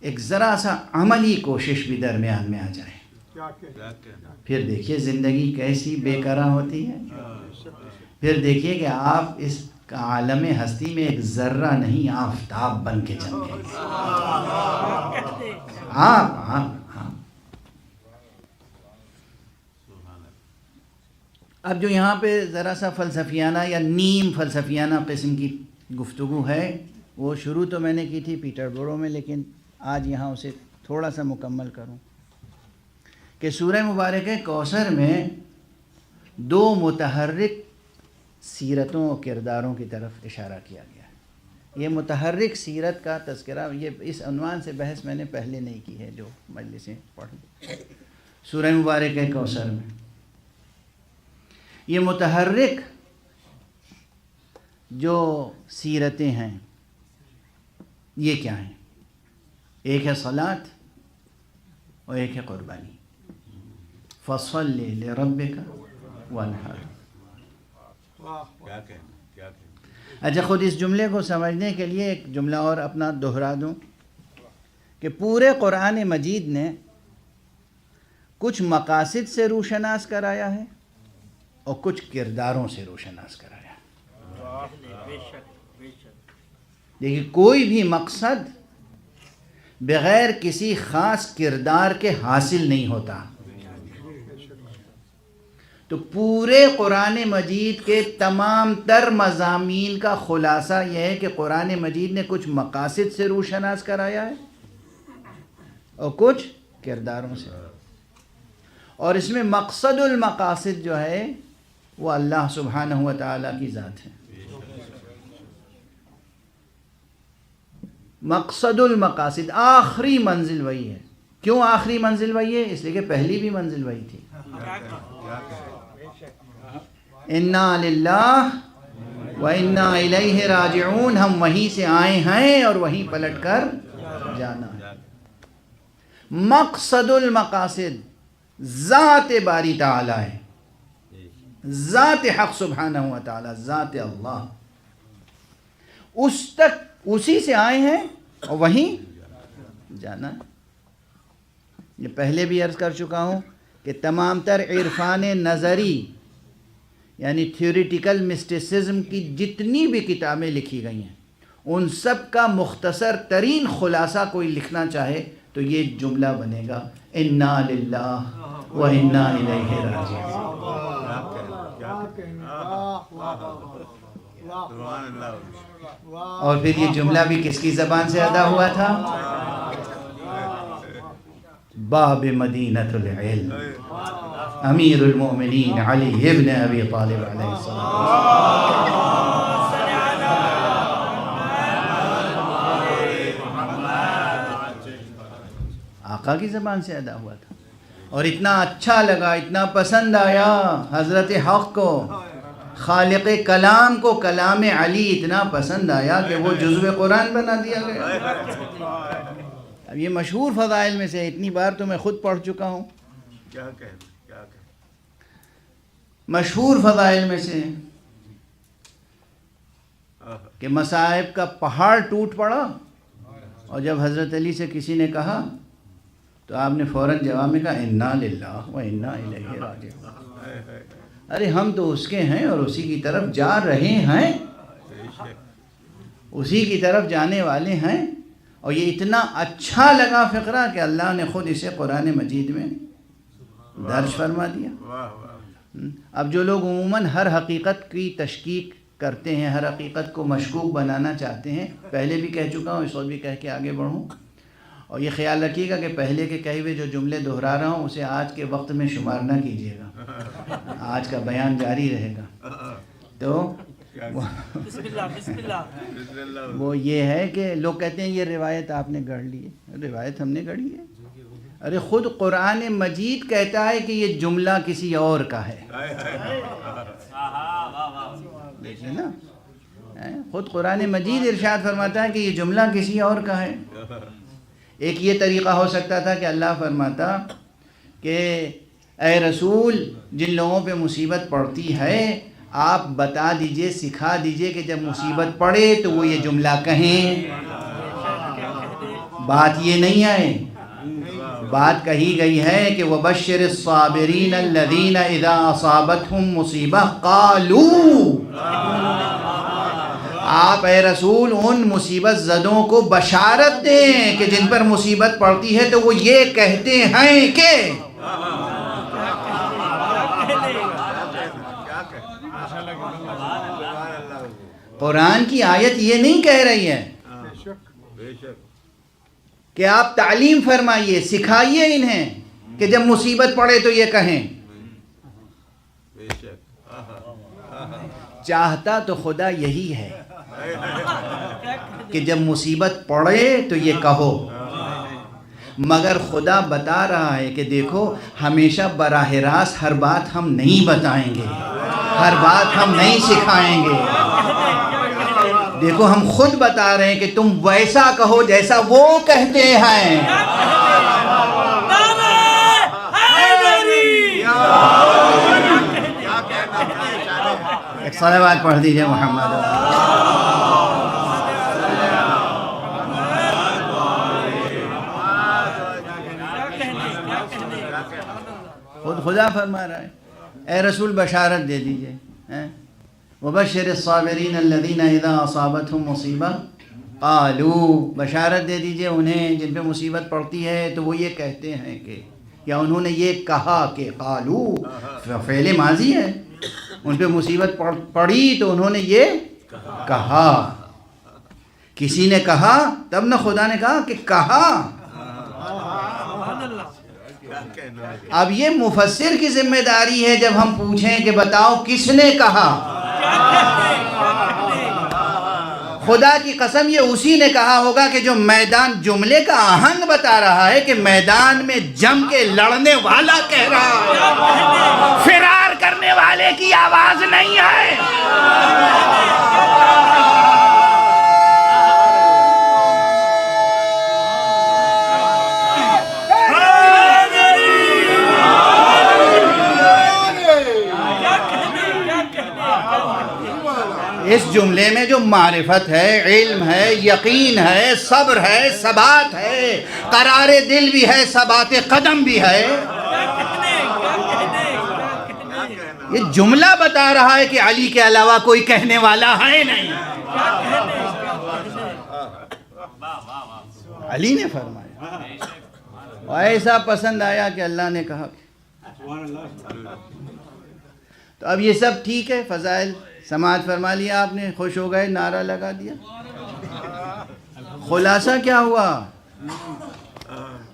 ایک ذرا سا عملی کوشش بھی درمیان میں آ جائے، کیا کہنا کیا کہنا پھر دیکھیے زندگی کیسی بے قرار ہوتی ہے. پھر دیکھیے کہ آپ اس عالم ہستی میں ایک ذرہ نہیں، آفتاب بن کے چمکیں گے. ہاں. اب جو یہاں پہ ذرا سا فلسفیانہ یا نیم فلسفیانہ قسم کی گفتگو ہے، وہ شروع تو میں نے کی تھی پیٹر بورو میں، لیکن آج یہاں اسے تھوڑا سا مکمل کروں کہ سورہ مبارکہ کوثر میں دو متحرک سیرتوں اور کرداروں کی طرف اشارہ کیا گیا ہے. یہ متحرک سیرت کا تذکرہ، یہ اس عنوان سے بحث میں نے پہلے نہیں کی ہے جو مجلسیں پڑھی. سورہ مبارکہ کوثر میں یہ متحرک جو سیرتیں ہیں یہ کیا ہیں؟ ایک ہے صلاۃ اور ایک ہے قربانی. فَصَلِّ لِرَبِّكَ وَانْحَرْ. واہ کیا کہنا کیا کہنا. اچھا، خود اس جملے کو سمجھنے کے لیے ایک جملہ اور اپنا دہرا دوں کہ پورے قرآن مجید نے کچھ مقاصد سے روشناس کرایا ہے اور کچھ کرداروں سے روشناس کرایا ہے. دیکھیے، کوئی بھی مقصد بغیر کسی خاص کردار کے حاصل نہیں ہوتا. تو پورے قرآن مجید کے تمام تر مضامین کا خلاصہ یہ ہے کہ قرآن مجید نے کچھ مقاصد سے روشناس کرایا ہے اور کچھ کرداروں سے. اور اس میں مقصد المقاصد جو ہے وہ اللہ سبحانہ و تعالیٰ کی ذات ہے. مقصد المقاصد، آخری منزل وہی ہے. کیوں آخری منزل وہی ہے؟ اس لیے کہ پہلی بھی منزل وہی تھی. انا للہ و انا الیہ راجعون. ہم وہیں سے آئے ہیں اور وہیں پلٹ کر جانا ہے. مقصد المقاصد ذات باری تعالی ہے، ذات حق سبحانہ و تعالی، ذات اللہ. اس تک اسی سے آئے ہیں اور وہیں جانا ہے. یہ پہلے بھی عرض کر چکا ہوں کہ تمام تر عرفان نظری یعنی تھیوریٹیکل مسٹسزم کی جتنی بھی کتابیں لکھی گئی ہیں ان سب کا مختصر ترین خلاصہ کوئی لکھنا چاہے تو یہ جملہ بنے گا انا للہ و انا الیہ راجعون۔ اور پھر یہ جملہ بھی کس کی زبان سے ادا ہوا تھا؟ باب مدینۃ العلم امیر المؤمنین علی ابن ابی طالب علیہ السلام۔ آقا کی زبان سے ادا ہوا تھا، اور اتنا اچھا لگا، اتنا پسند آیا حضرت حق کو، خالق کلام کو کلام علی اتنا پسند آیا کہ وہ جزو قرآن بنا دیا گیا۔ اب یہ مشہور فضائل میں سے اتنی بار تو میں خود پڑھ چکا ہوں، مشہور فضائل میں سے کہ مصائب کا پہاڑ ٹوٹ پڑا، اور جب حضرت علی سے کسی نے کہا تو آپ نے فوراً جواب میں کہا انا للہ و انا الیہ راجعون۔ ارے ہم تو اس کے ہیں اور اسی کی طرف جا رہے ہیں، اسی کی طرف جانے والے ہیں۔ اور یہ اتنا اچھا لگا فقرہ کہ اللہ نے خود اسے قرآن مجید میں درج فرما دیا۔ اب جو لوگ عموماً ہر حقیقت کی تشکیک کرتے ہیں، ہر حقیقت کو مشکوک بنانا چاہتے ہیں، پہلے بھی کہہ چکا ہوں، اس وقت بھی کہہ کے آگے بڑھوں، اور یہ خیال رکھیے گا کہ پہلے کے کہے ہوئے جو جملے دہرا رہا ہوں اسے آج کے وقت میں شمار نہ کیجیے گا، آج کا بیان جاری رہے گا۔ تو وہ یہ ہے کہ لوگ کہتے ہیں یہ روایت آپ نے گڑھ لی ہے، روایت ہم نے گڑھی ہے؟ ارے خود قرآن مجید کہتا ہے کہ یہ جملہ کسی اور کا ہے، دیکھیے نا، خود قرآن مجید ارشاد فرماتا ہے کہ یہ جملہ کسی اور کا ہے۔ ایک یہ طریقہ ہو سکتا تھا کہ اللہ فرماتا کہ اے رسول جن لوگوں پہ مصیبت پڑتی ہے آپ بتا دیجئے، سکھا دیجئے کہ جب مصیبت پڑے تو وہ یہ جملہ کہیں۔ بات یہ نہیں ہے، بات کہی گئی ہے کہ وَبَشِّرِ الصَّابِرِينَ الَّذِينَ إِذَا أَصَابَتْهُمْ مُصِيبَةٌ قَالُوا، آپ اے رسول ان مصیبت زدوں کو بشارت دیں کہ جن پر مصیبت پڑتی ہے تو وہ یہ کہتے ہیں کہ قرآن کی آیت یہ نہیں کہہ رہی ہے کہ آپ تعلیم فرمائیے، سکھائیے انہیں کہ جب مصیبت پڑے تو یہ کہیں۔ چاہتا تو خدا یہی ہے کہ جب مصیبت پڑے تو یہ کہو، مگر خدا بتا رہا ہے کہ دیکھو ہمیشہ براہ راست ہر بات ہم نہیں بتائیں گے، ہر بات ہم نہیں سکھائیں گے۔ دیکھو ہم خود بتا رہے ہیں کہ تم ویسا کہو جیسا وہ کہتے ہیں۔ ایک صلوات پڑھ دیجئے محمد۔ خود خدا فرما رہا ہے اے رسول بشارت دے دیجئے، وَبَشِّرِ الصَّابِرِينَ الَّذِينَ إِذَا أَصَابَتْهُمْ مُصِيبَةٌ قَالُوا، بشارت دے دیجئے انہیں جن پہ مصیبت پڑتی ہے تو وہ یہ کہتے ہیں کہ، یا انہوں نے یہ کہا کہ، قالوا فعل ماضی ہے، ان پہ مصیبت پڑی تو انہوں نے یہ کہا۔ کسی نے کہا تب نہ خدا نے کہا کہ کہا۔ اب یہ مفسر کی ذمہ داری ہے جب ہم پوچھیں کہ بتاؤ کس نے کہا، خدا کی قسم یہ اسی نے کہا ہوگا کہ جو میدان جملے کا آہنگ بتا رہا ہے کہ میدان میں جم کے لڑنے والا کہہ رہا ہے، فرار کرنے والے کی آواز نہیں ہے۔ اس جملے میں جو معرفت ہے، علم ہے، یقین ہے، صبر ہے، ثبات ہے، قرار دل بھی ہے، ثبات قدم بھی ہے۔ یہ جملہ بتا رہا ہے کہ علی کے علاوہ کوئی کہنے والا ہے نہیں۔ علی نے فرمایا، اور ایسا پسند آیا کہ اللہ نے کہا تو اب یہ سب ٹھیک ہے، فضائل سماعت فرما لیا آپ نے، خوش ہو گئے، نعرہ لگا دیا، خلاصہ کیا ہوا؟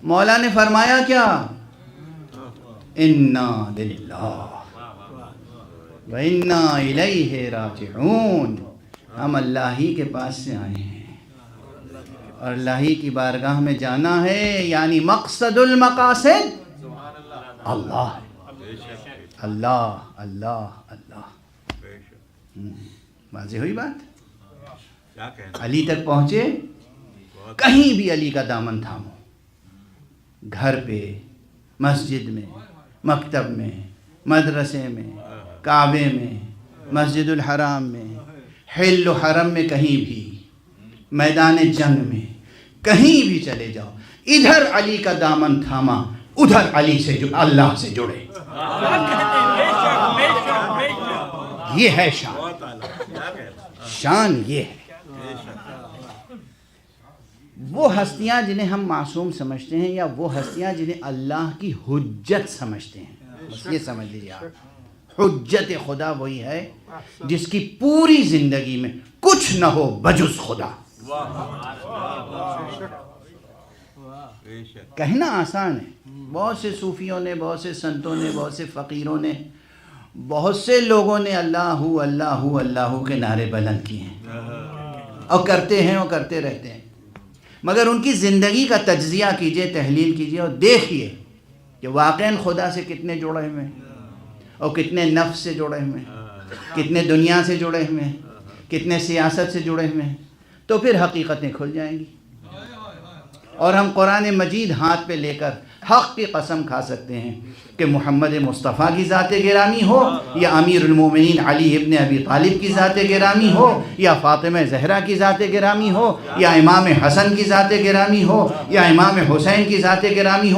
مولا نے فرمایا کیا؟ انا للہ وَإِنَّا إِلَيْهِ رَاجِعُونَ، ہم اللہ ہی کے پاس سے آئے ہیں اور اللہ ہی کی بارگاہ میں جانا ہے، یعنی مقصد المقاصد اللہ اللہ اللہ اللہ۔ واضح ہوئی بات؟ علی تک پہنچے، کہیں بھی علی کا دامن تھامو، گھر پہ، مسجد میں، مکتب میں، مدرسے میں، کعبے میں، مسجد الحرام میں، حل و حرم میں، کہیں بھی، میدان جنگ میں، کہیں بھی چلے جاؤ، ادھر علی کا دامن تھاما، ادھر علی سے اللہ سے جڑے۔ یہ ہے شان، شان یہ ہے۔ وہ ہستیاں جنہیں ہم معصوم سمجھتے ہیں، یا وہ ہستیاں جنہیں اللہ کی حجت سمجھتے ہیں، بس یہ سمجھ لیجیے آپ، حجت خدا وہی ہے جس کی پوری زندگی میں کچھ نہ ہو بجز خدا۔ کہنا آسان ہے، بہت سے صوفیوں نے، بہت سے سنتوں نے، بہت سے فقیروں نے، بہت سے لوگوں نے اللہ اللہ اللہ کے نعرے بلند کیے ہیں اور کرتے ہیں اور کرتے رہتے ہیں، مگر ان کی زندگی کا تجزیہ کیجئے، تحلیل کیجئے اور دیکھیے کہ واقعاً خدا سے کتنے جڑے ہوئے ہیں، اور کتنے نفس سے جڑے ہوئے ہیں، کتنے دنیا سے جڑے ہوئے ہیں، کتنے سیاست سے جڑے ہوئے ہیں، تو پھر حقیقتیں کھل جائیں گی، اور ہم قرآن مجید ہاتھ پہ لے کر حق کی قسم کھا سکتے ہیں کہ محمد مصطفیٰ کی ذات گرامی ہو، یا امیر المومنین علی ابن ابی طالب کی ذات گرامی ہو، یا فاطمہ زہرا کی ذات گرامی ہو، یا امام حسن کی ذات گرامی ہو، یا امام حسین کی ذات گرامی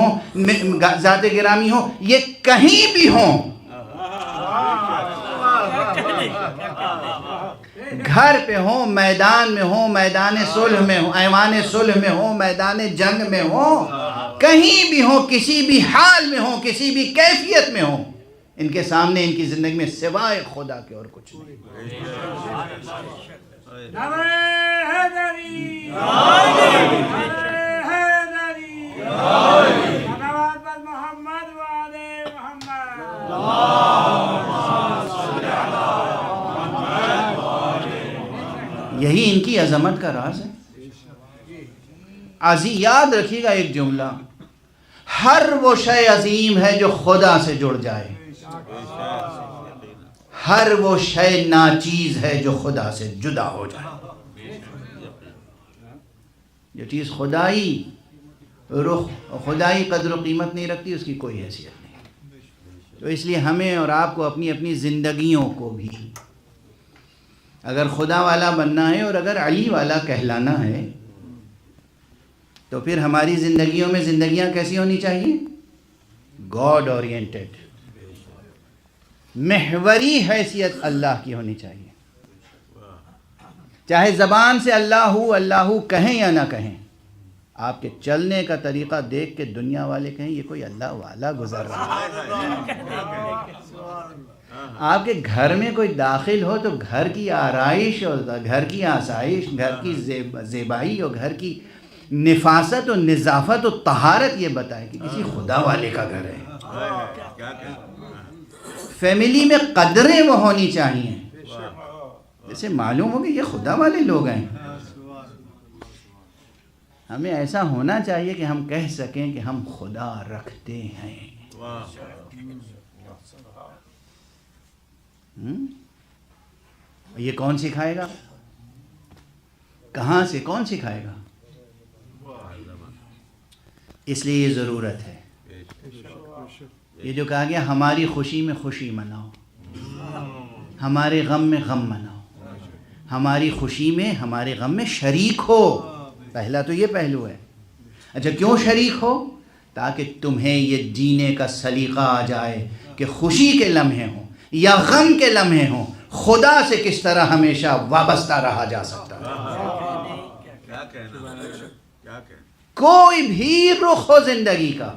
ہو، یہ کہیں بھی ہوں، گھر پہ ہوں، میدان میں ہوں، میدان صلح میں ہوں، ایوان صلح میں ہوں، میدان جنگ میں ہوں، کہیں بھی ہوں، کسی بھی حال میں ہوں، کسی بھی کیفیت میں ہوں، ان کے سامنے ان کی زندگی میں سوائے خدا کے اور کچھ نہیں۔ یہی ان کی عظمت کا راز ہے۔ یاد رکھیے گا ایک جملہ، ہر وہ شے عظیم ہے جو خدا سے جڑ جائے، ہر وہ شے ناچیز ہے جو خدا سے جدا ہو جائے۔ جو چیز خدائی رخ اور خدائی قدر و قیمت نہیں رکھتی، اس کی کوئی حیثیت نہیں۔ تو اس لیے ہمیں اور آپ کو اپنی اپنی زندگیوں کو بھی اگر خدا والا بننا ہے اور اگر علی والا کہلانا ہے، تو پھر ہماری زندگیوں میں زندگیاں کیسی ہونی چاہیے؟ گاڈ اورینٹڈ، محوری حیثیت اللہ کی ہونی چاہیے۔ چاہے زبان سے اللہ اللہ کہیں یا نہ کہیں، آپ کے چلنے کا طریقہ دیکھ کے دنیا والے کہیں یہ کوئی اللہ والا گزر رہا ہے۔ آپ کے گھر میں کوئی داخل ہو تو گھر کی آرائش اور گھر کی آسائش، گھر کی زیبائی اور گھر کی نفاست و نظافت و طہارت یہ بتائے کہ کسی خدا والے کا گھر ہے۔ فیملی میں قدریں وہ ہونی چاہیے، جیسے معلوم ہو کہ یہ خدا والے لوگ ہیں۔ ہمیں ایسا ہونا چاہیے کہ ہم کہہ سکیں کہ ہم خدا رکھتے ہیں۔ یہ کون سکھائے گا؟ کہاں سے کون سکھائے گا؟ اس لیے یہ ضرورت ہے، یہ جو کہا گیا ہماری خوشی میں خوشی مناؤ، ہمارے غم میں غم مناؤ، ہماری خوشی میں ہمارے غم میں شریک ہو۔ پہلا تو یہ پہلو ہے۔ اچھا کیوں شریک ہو؟ تاکہ تمہیں یہ جینے کا سلیقہ آ جائے کہ خوشی کے لمحے ہوں یا غم کے لمحے ہوں، خدا سے کس طرح ہمیشہ وابستہ رہا جا سکتا ہے۔ کیا کہنا کیا کہنا کوئی بھی رخ ہو زندگی کا،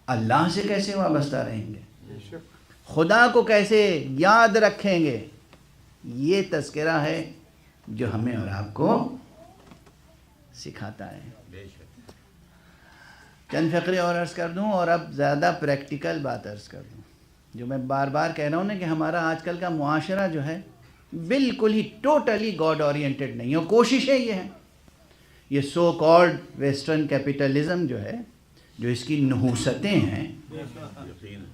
اللہ سے کیسے وابستہ رہیں گے، بے شک خدا کو کیسے یاد رکھیں گے، یہ تذکرہ ہے جو ہمیں اور آپ کو سکھاتا ہے. بے شک چند فقرے اور عرض کر دوں اور اب زیادہ پریکٹیکل بات عرض کر دوں. جو میں بار بار کہہ رہا ہوں نا کہ ہمارا آج کل کا معاشرہ جو ہے بالکل ہی ٹوٹلی گاڈ اورینٹڈ نہیں ہے، اور کوششیں یہ ہیں، یہ سو کالڈ ویسٹرن کیپٹلزم جو ہے، جو اس کی نحوستیں ہیں، یقین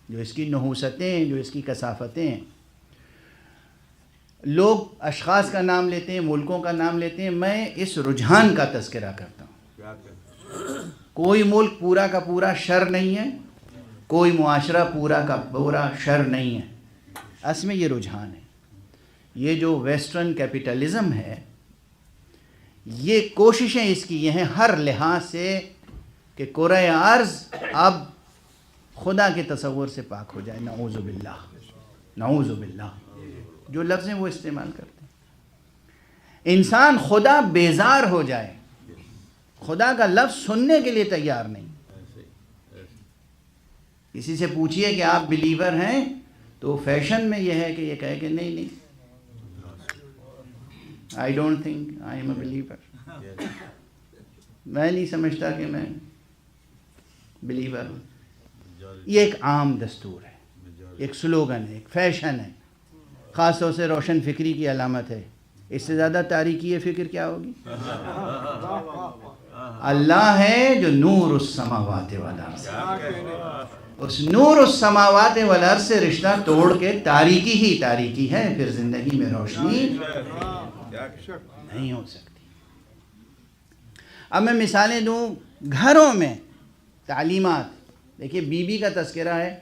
جو اس کی نحوستیں، جو اس کی کثافتیں ہیں، لوگ اشخاص کا نام لیتے ہیں، ملکوں کا نام لیتے ہیں. میں اس رجحان کا تذکرہ کرتا ہوں. کیا کہنا کوئی ملک پورا کا پورا شر نہیں ہے، کوئی معاشرہ پورا کا پورا شر نہیں ہے. اصل میں یہ رجحان ہے. یہ جو ویسٹرن کیپٹلزم ہے، یہ کوششیں اس کی یہ ہیں ہر لحاظ سے کہ کرۂ ارض اب خدا کے تصور سے پاک ہو جائے. نعوذ باللہ، نعوذ باللہ، جو لفظ ہیں وہ استعمال کرتے ہیں. انسان خدا بیزار ہو جائے، خدا کا لفظ سننے کے لیے تیار نہیں. کسی سے پوچھئے کہ آپ بلیور ہیں تو فیشن میں یہ ہے کہ یہ کہے کہ نہیں I don't think I am a believer. میں نہیں سمجھتا کہ میں بلیور ہوں. یہ ایک عام دستور ہے، ایک سلوگن ہے، ایک فیشن ہے، خاص طور سے روشن فکری کی علامت ہے. اس سے زیادہ تاریکی فکر کیا ہوگی؟ اللہ ہے جو نور السماوات والارض، اس نور السماوات والارض سے رشتہ توڑ کے تاریکی ہی تاریکی ہے، پھر زندگی میں روشنی نہیں ہو سکتی. اب میں مثالیں دوں گھروں میں تعلیمات. دیکھیے بی بی کا تذکرہ ہے،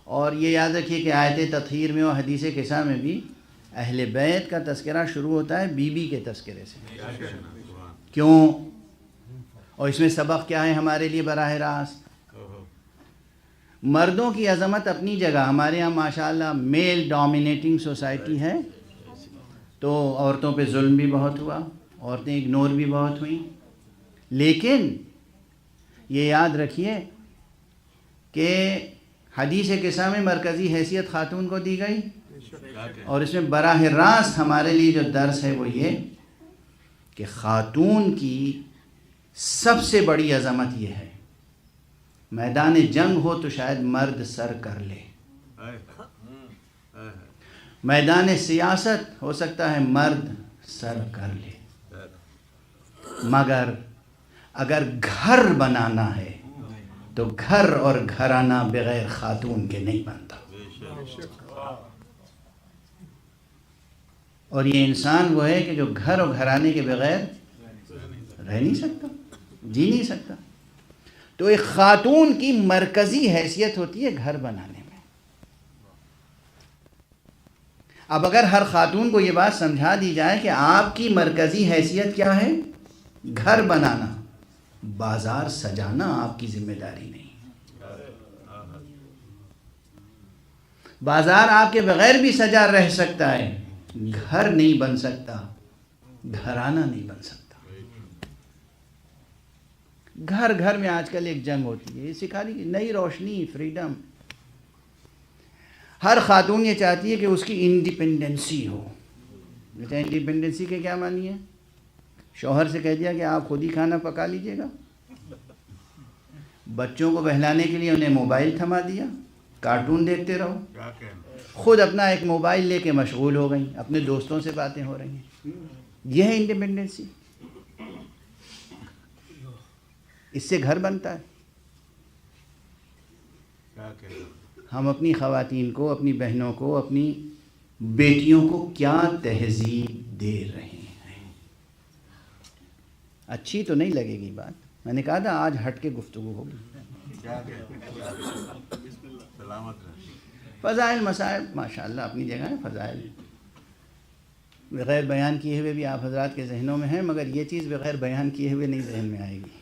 اور یہ یاد رکھیے کہ آیت تطہیر میں اور حدیث قصہ میں بھی اہل بیت کا تذکرہ شروع ہوتا ہے بی بی کے تذکرے سے. کیوں؟ اور اس میں سبق کیا ہے ہمارے لیے براہ راست؟ مردوں کی عظمت اپنی جگہ، ہمارے ہاں ماشاءاللہ میل ڈومینیٹنگ سوسائٹی ہے، تو عورتوں پہ ظلم بھی بہت ہوا، عورتیں اگنور بھی بہت ہوئیں. لیکن یہ یاد رکھیے کہ حدیث قصہ میں مرکزی حیثیت خاتون کو دی گئی، اور اس میں براہ راست ہمارے لیے جو درس ہے وہ یہ کہ خاتون کی سب سے بڑی عظمت یہ ہے، میدان جنگ ہو تو شاید مرد سر کر لے، میدان سیاست ہو سکتا ہے مرد سر کر لے، مگر اگر گھر بنانا ہے تو گھر اور گھرانہ بغیر خاتون کے نہیں بنتا. اور یہ انسان وہ ہے کہ جو گھر اور گھرانے کے بغیر رہ نہیں سکتا، جی نہیں سکتا. تو ایک خاتون کی مرکزی حیثیت ہوتی ہے گھر بنانے میں. اب اگر ہر خاتون کو یہ بات سمجھا دی جائے کہ آپ کی مرکزی حیثیت کیا ہے؟ گھر بنانا، بازار سجانا آپ کی ذمہ داری نہیں. بازار آپ کے بغیر بھی سجا رہ سکتا ہے، گھر نہیں بن سکتا، گھرانہ نہیں بن سکتا. گھر گھر میں آج کل ایک جنگ ہوتی ہے. یہ سکھا دی نئی روشنی، فریڈم. ہر خاتون یہ چاہتی ہے کہ اس کی انڈیپینڈنسی ہو. بیٹا انڈیپینڈنسی کے کیا معنی ہے؟ شوہر سے کہہ دیا کہ آپ خود ہی کھانا پکا لیجئے گا. بچوں کو بہلانے کے لیے انہیں موبائل تھما دیا، کارٹون دیکھتے رہو. خود اپنا ایک موبائل لے کے مشغول ہو گئیں، اپنے دوستوں سے باتیں ہو رہی ہیں. یہ ہے انڈیپینڈنسی. اس سے گھر بنتا ہے. ہم اپنی خواتین کو، اپنی بہنوں کو، اپنی بیٹیوں کو کیا تہذیب دے رہے ہیں؟ اچھی تو نہیں لگے گی بات. میں نے کہا تھا آج ہٹ کے گفتگو ہوگی. فضائل مسائل ماشاءاللہ اپنی جگہ ہے. فضائل بغیر بیان کیے ہوئے بھی آپ حضرات کے ذہنوں میں ہیں، مگر یہ چیز بغیر بیان کیے ہوئے نہیں ذہن میں آئے گی.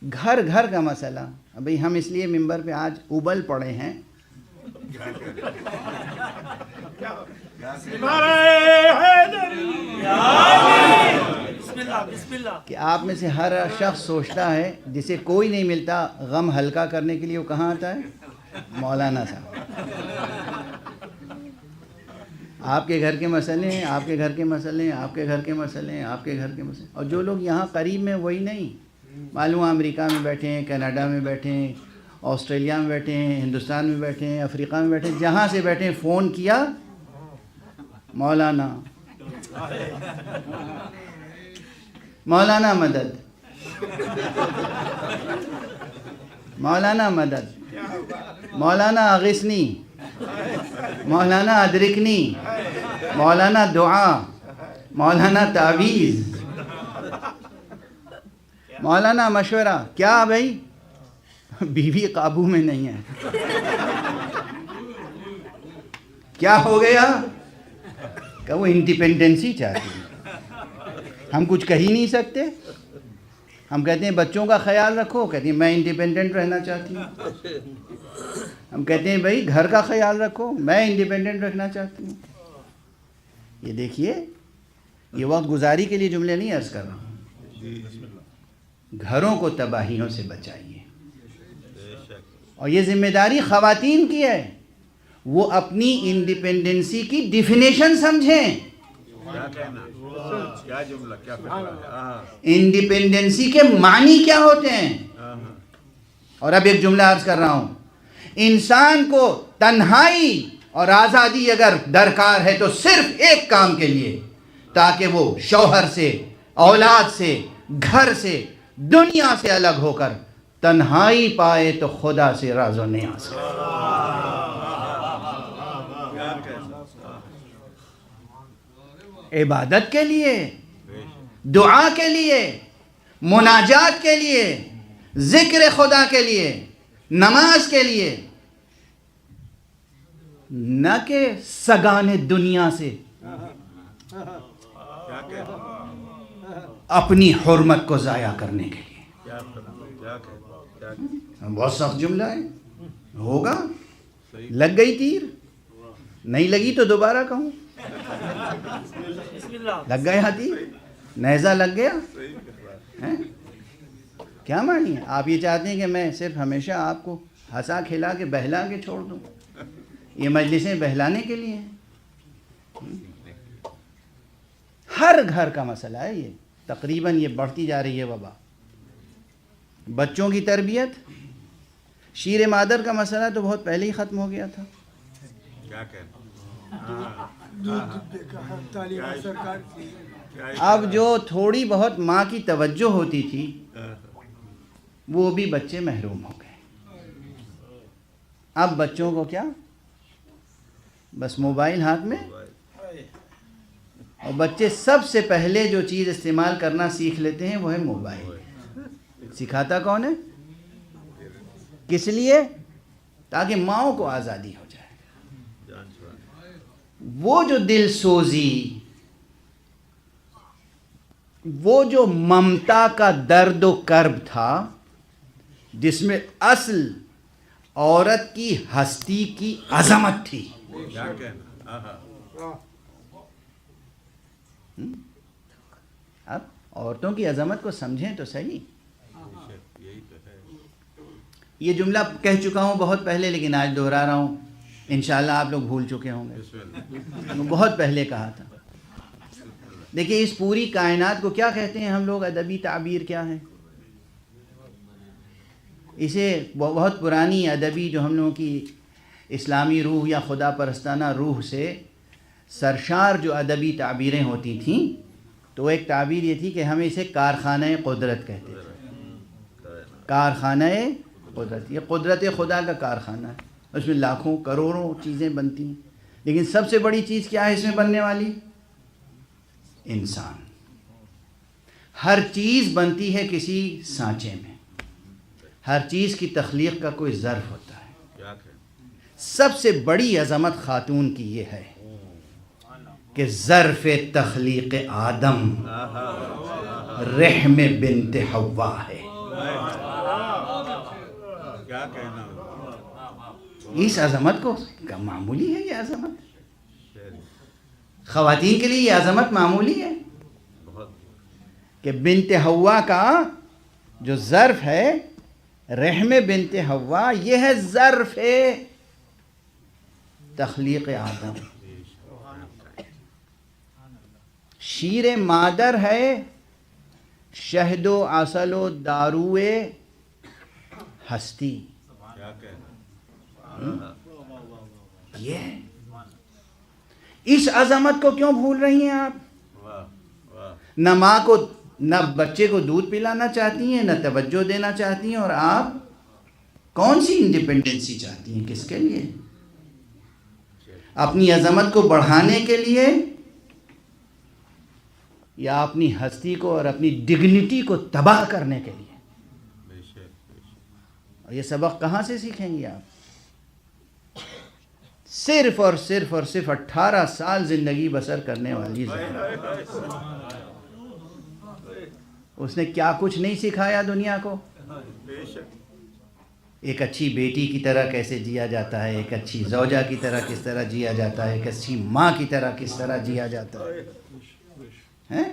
گھر گھر کا مسئلہ. ابھی ہم اس لیے ممبر پہ آج ابل پڑے ہیں کہ آپ میں سے ہر شخص سوچتا ہے جسے کوئی نہیں ملتا غم ہلکا کرنے کے لیے، وہ کہاں آتا ہے؟ مولانا صاحب۔ آپ کے گھر کے مسئلے ہیں، آپ کے گھر کے مسئلے ہیں، آپ کے گھر کے مسئلے ہیں، آپ کے گھر کے مسئلے، اور جو لوگ یہاں قریب میں وہی نہیں، معلوم امریکہ میں بیٹھے ہیں، کینیڈا میں بیٹھے ہیں، آسٹریلیا میں بیٹھے ہیں، ہندوستان میں بیٹھے ہیں، افریقہ میں بیٹھے ہیں، جہاں سے بیٹھے ہیں فون کیا مولانا، مولانا مدد، مولانا مدد، مولانا اغثنی، مولانا ادرکنی، مولانا دعا، مولانا تعویذ، مولانا مشورہ۔ کیا بھائی؟ بیوی قابو میں نہیں ہے، کیا ہو گیا؟ کہ وہ انڈیپینڈنسی چاہتی ہے، ہم کچھ کہہ ہی نہیں سکتے، ہم کہتے ہیں بچوں کا خیال رکھو، کہتی ہیں میں انڈیپینڈنٹ رہنا چاہتی ہوں، ہم کہتے ہیں بھائی گھر کا خیال رکھو، میں انڈیپینڈنٹ رکھنا چاہتی ہوں۔ یہ دیکھیے، یہ وقت گزاری کے لیے جملے نہیں عرض کر رہا ہوں، گھروں کو تباہیوں سے بچائیے، اور یہ ذمہ داری خواتین کی ہے، وہ اپنی انڈیپینڈنسی کی ڈیفینیشن سمجھیں، کیا کہنا، کیا جملہ، کیا انڈیپینڈنسی کے معنی کیا ہوتے ہیں۔ اور اب ایک جملہ عرض کر رہا ہوں، انسان کو تنہائی اور آزادی اگر درکار ہے تو صرف ایک کام کے لیے، تاکہ وہ شوہر سے، اولاد سے، گھر سے، دنیا سے الگ ہو کر تنہائی پائے تو خدا سے راز و نیاز کرے۔ عبادت کے لیے، دعا کے لیے، مناجات کے لیے، ذکر خدا کے لیے، نماز کے لیے، نہ کہ سگانے دنیا سے اپنی حرمت کو ضائع کرنے کے لیے۔ بہت سخت جملہ ہے، ہوگا، لگ گئی تیر، نہیں لگی تو دوبارہ کہوں، لگ گئے ہاتھی، نیزہ لگ گیا، کیا معنی ہے؟ آپ یہ چاہتے ہیں کہ میں صرف ہمیشہ آپ کو ہنسا کھلا کے بہلا کے چھوڑ دوں؟ یہ مجلسیں بہلانے کے لیے ہیں؟ ہر گھر کا مسئلہ ہے یہ، تقریباً یہ بڑھتی جا رہی ہے وبا۔ بچوں کی تربیت، شیر مادر کا مسئلہ تو بہت پہلے ہی ختم ہو گیا تھا۔ کیا کہنا، اب جو تھوڑی بہت ماں کی توجہ ہوتی تھی وہ بھی بچے محروم ہو گئے۔ اب بچوں کو کیا، بس موبائل ہاتھ میں، اور بچے سب سے پہلے جو چیز استعمال کرنا سیکھ لیتے ہیں وہ ہے موبائل۔ سکھاتا کون ہے؟ کس لیے؟ تاکہ ماؤں کو آزادی ہو جائے۔ وہ جو دل سوزی، وہ جو ممتا کا درد و کرب تھا، جس میں اصل عورت کی ہستی کی عظمت تھی، کیا کہنا، اب عورتوں کی عظمت کو سمجھیں تو صحیح۔ یہی تو ہے۔ یہ جملہ کہہ چکا ہوں بہت پہلے، لیکن آج دہرا رہا ہوں، انشاءاللہ آپ لوگ بھول چکے ہوں گے، بہت پہلے کہا تھا۔ دیکھیں اس پوری کائنات کو کیا کہتے ہیں ہم لوگ، ادبی تعبیر کیا ہے؟ اسے بہت پرانی ادبی جو ہم لوگوں کی اسلامی روح یا خدا پرستانہ روح سے سرشار جو ادبی تعبیریں ہوتی تھیں، تو ایک تعبیر یہ تھی کہ ہم اسے کارخانہ قدرت کہتے تھے۔ کارخانہ قدرت، یہ قدرت خدا کا کارخانہ ہے، اس میں لاکھوں کروڑوں چیزیں بنتی ہیں، لیکن سب سے بڑی چیز کیا ہے اس میں بننے والی؟ انسان۔ ہر چیز بنتی ہے کسی سانچے میں، ہر چیز کی تخلیق کا کوئی ظرف ہوتا ہے۔ کیا کہنا، سب سے بڑی عظمت خاتون کی یہ ہے کہ ظرف تخلیق آدم رحم بنت حوا ہے۔ کیا کہنا، اس عظمت کو معمولی ہے یہ عظمت؟ خواتین کے لیے یہ عظمت معمولی ہے کہ بنت حوا کا جو ظرف ہے، رحم بنت حوا، یہ ہے ظرف تخلیق آدم. شیر مادر ہے شہد و عسل و دارو ہستی. کیا کہنا. یہ ہے. اس عظمت کو کیوں بھول رہی ہیں آپ؟ واہ واہ. نہ ماں کو، نہ بچے کو دودھ پلانا چاہتی ہیں، نہ توجہ دینا چاہتی ہیں، اور آپ کون سی انڈیپینڈنسی چاہتی ہیں؟ کس کے لیے؟ اپنی عظمت کو بڑھانے کے لیے یا اپنی ہستی کو اور اپنی ڈگنیٹی کو تباہ کرنے کے لیے؟ بے شک بے شک. اور یہ سبق کہاں سے سیکھیں گے آپ؟ صرف اور صرف 18 سال زندگی بسر کرنے والی زہرا، اس نے کیا کچھ نہیں سکھایا دنیا کو. بے شک. ایک اچھی بیٹی کی طرح کیسے جیا جاتا ہے، ایک اچھی زوجہ کی طرح کس طرح جیا جاتا ہے، ایک اچھی ماں کی طرح کس طرح جیا جاتا ہے. ہیں؟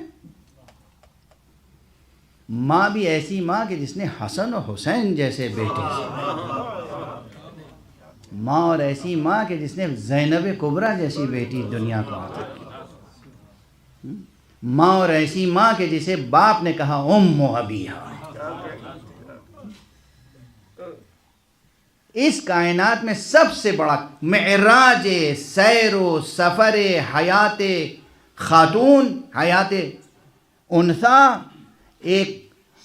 ماں بھی ایسی ماں کہ جس نے حسن و حسین جیسے بیٹے، ماں اور ایسی ماں کہ جس نے زینب کبریٰ جیسی بیٹی دنیا کو عطا کی. ماں اور ایسی ماں کہ جسے باپ نے کہا ام ابیہا. اس کائنات میں سب سے بڑا معراج سیر و سفر حیات خاتون، حیات انثیٰ، ایک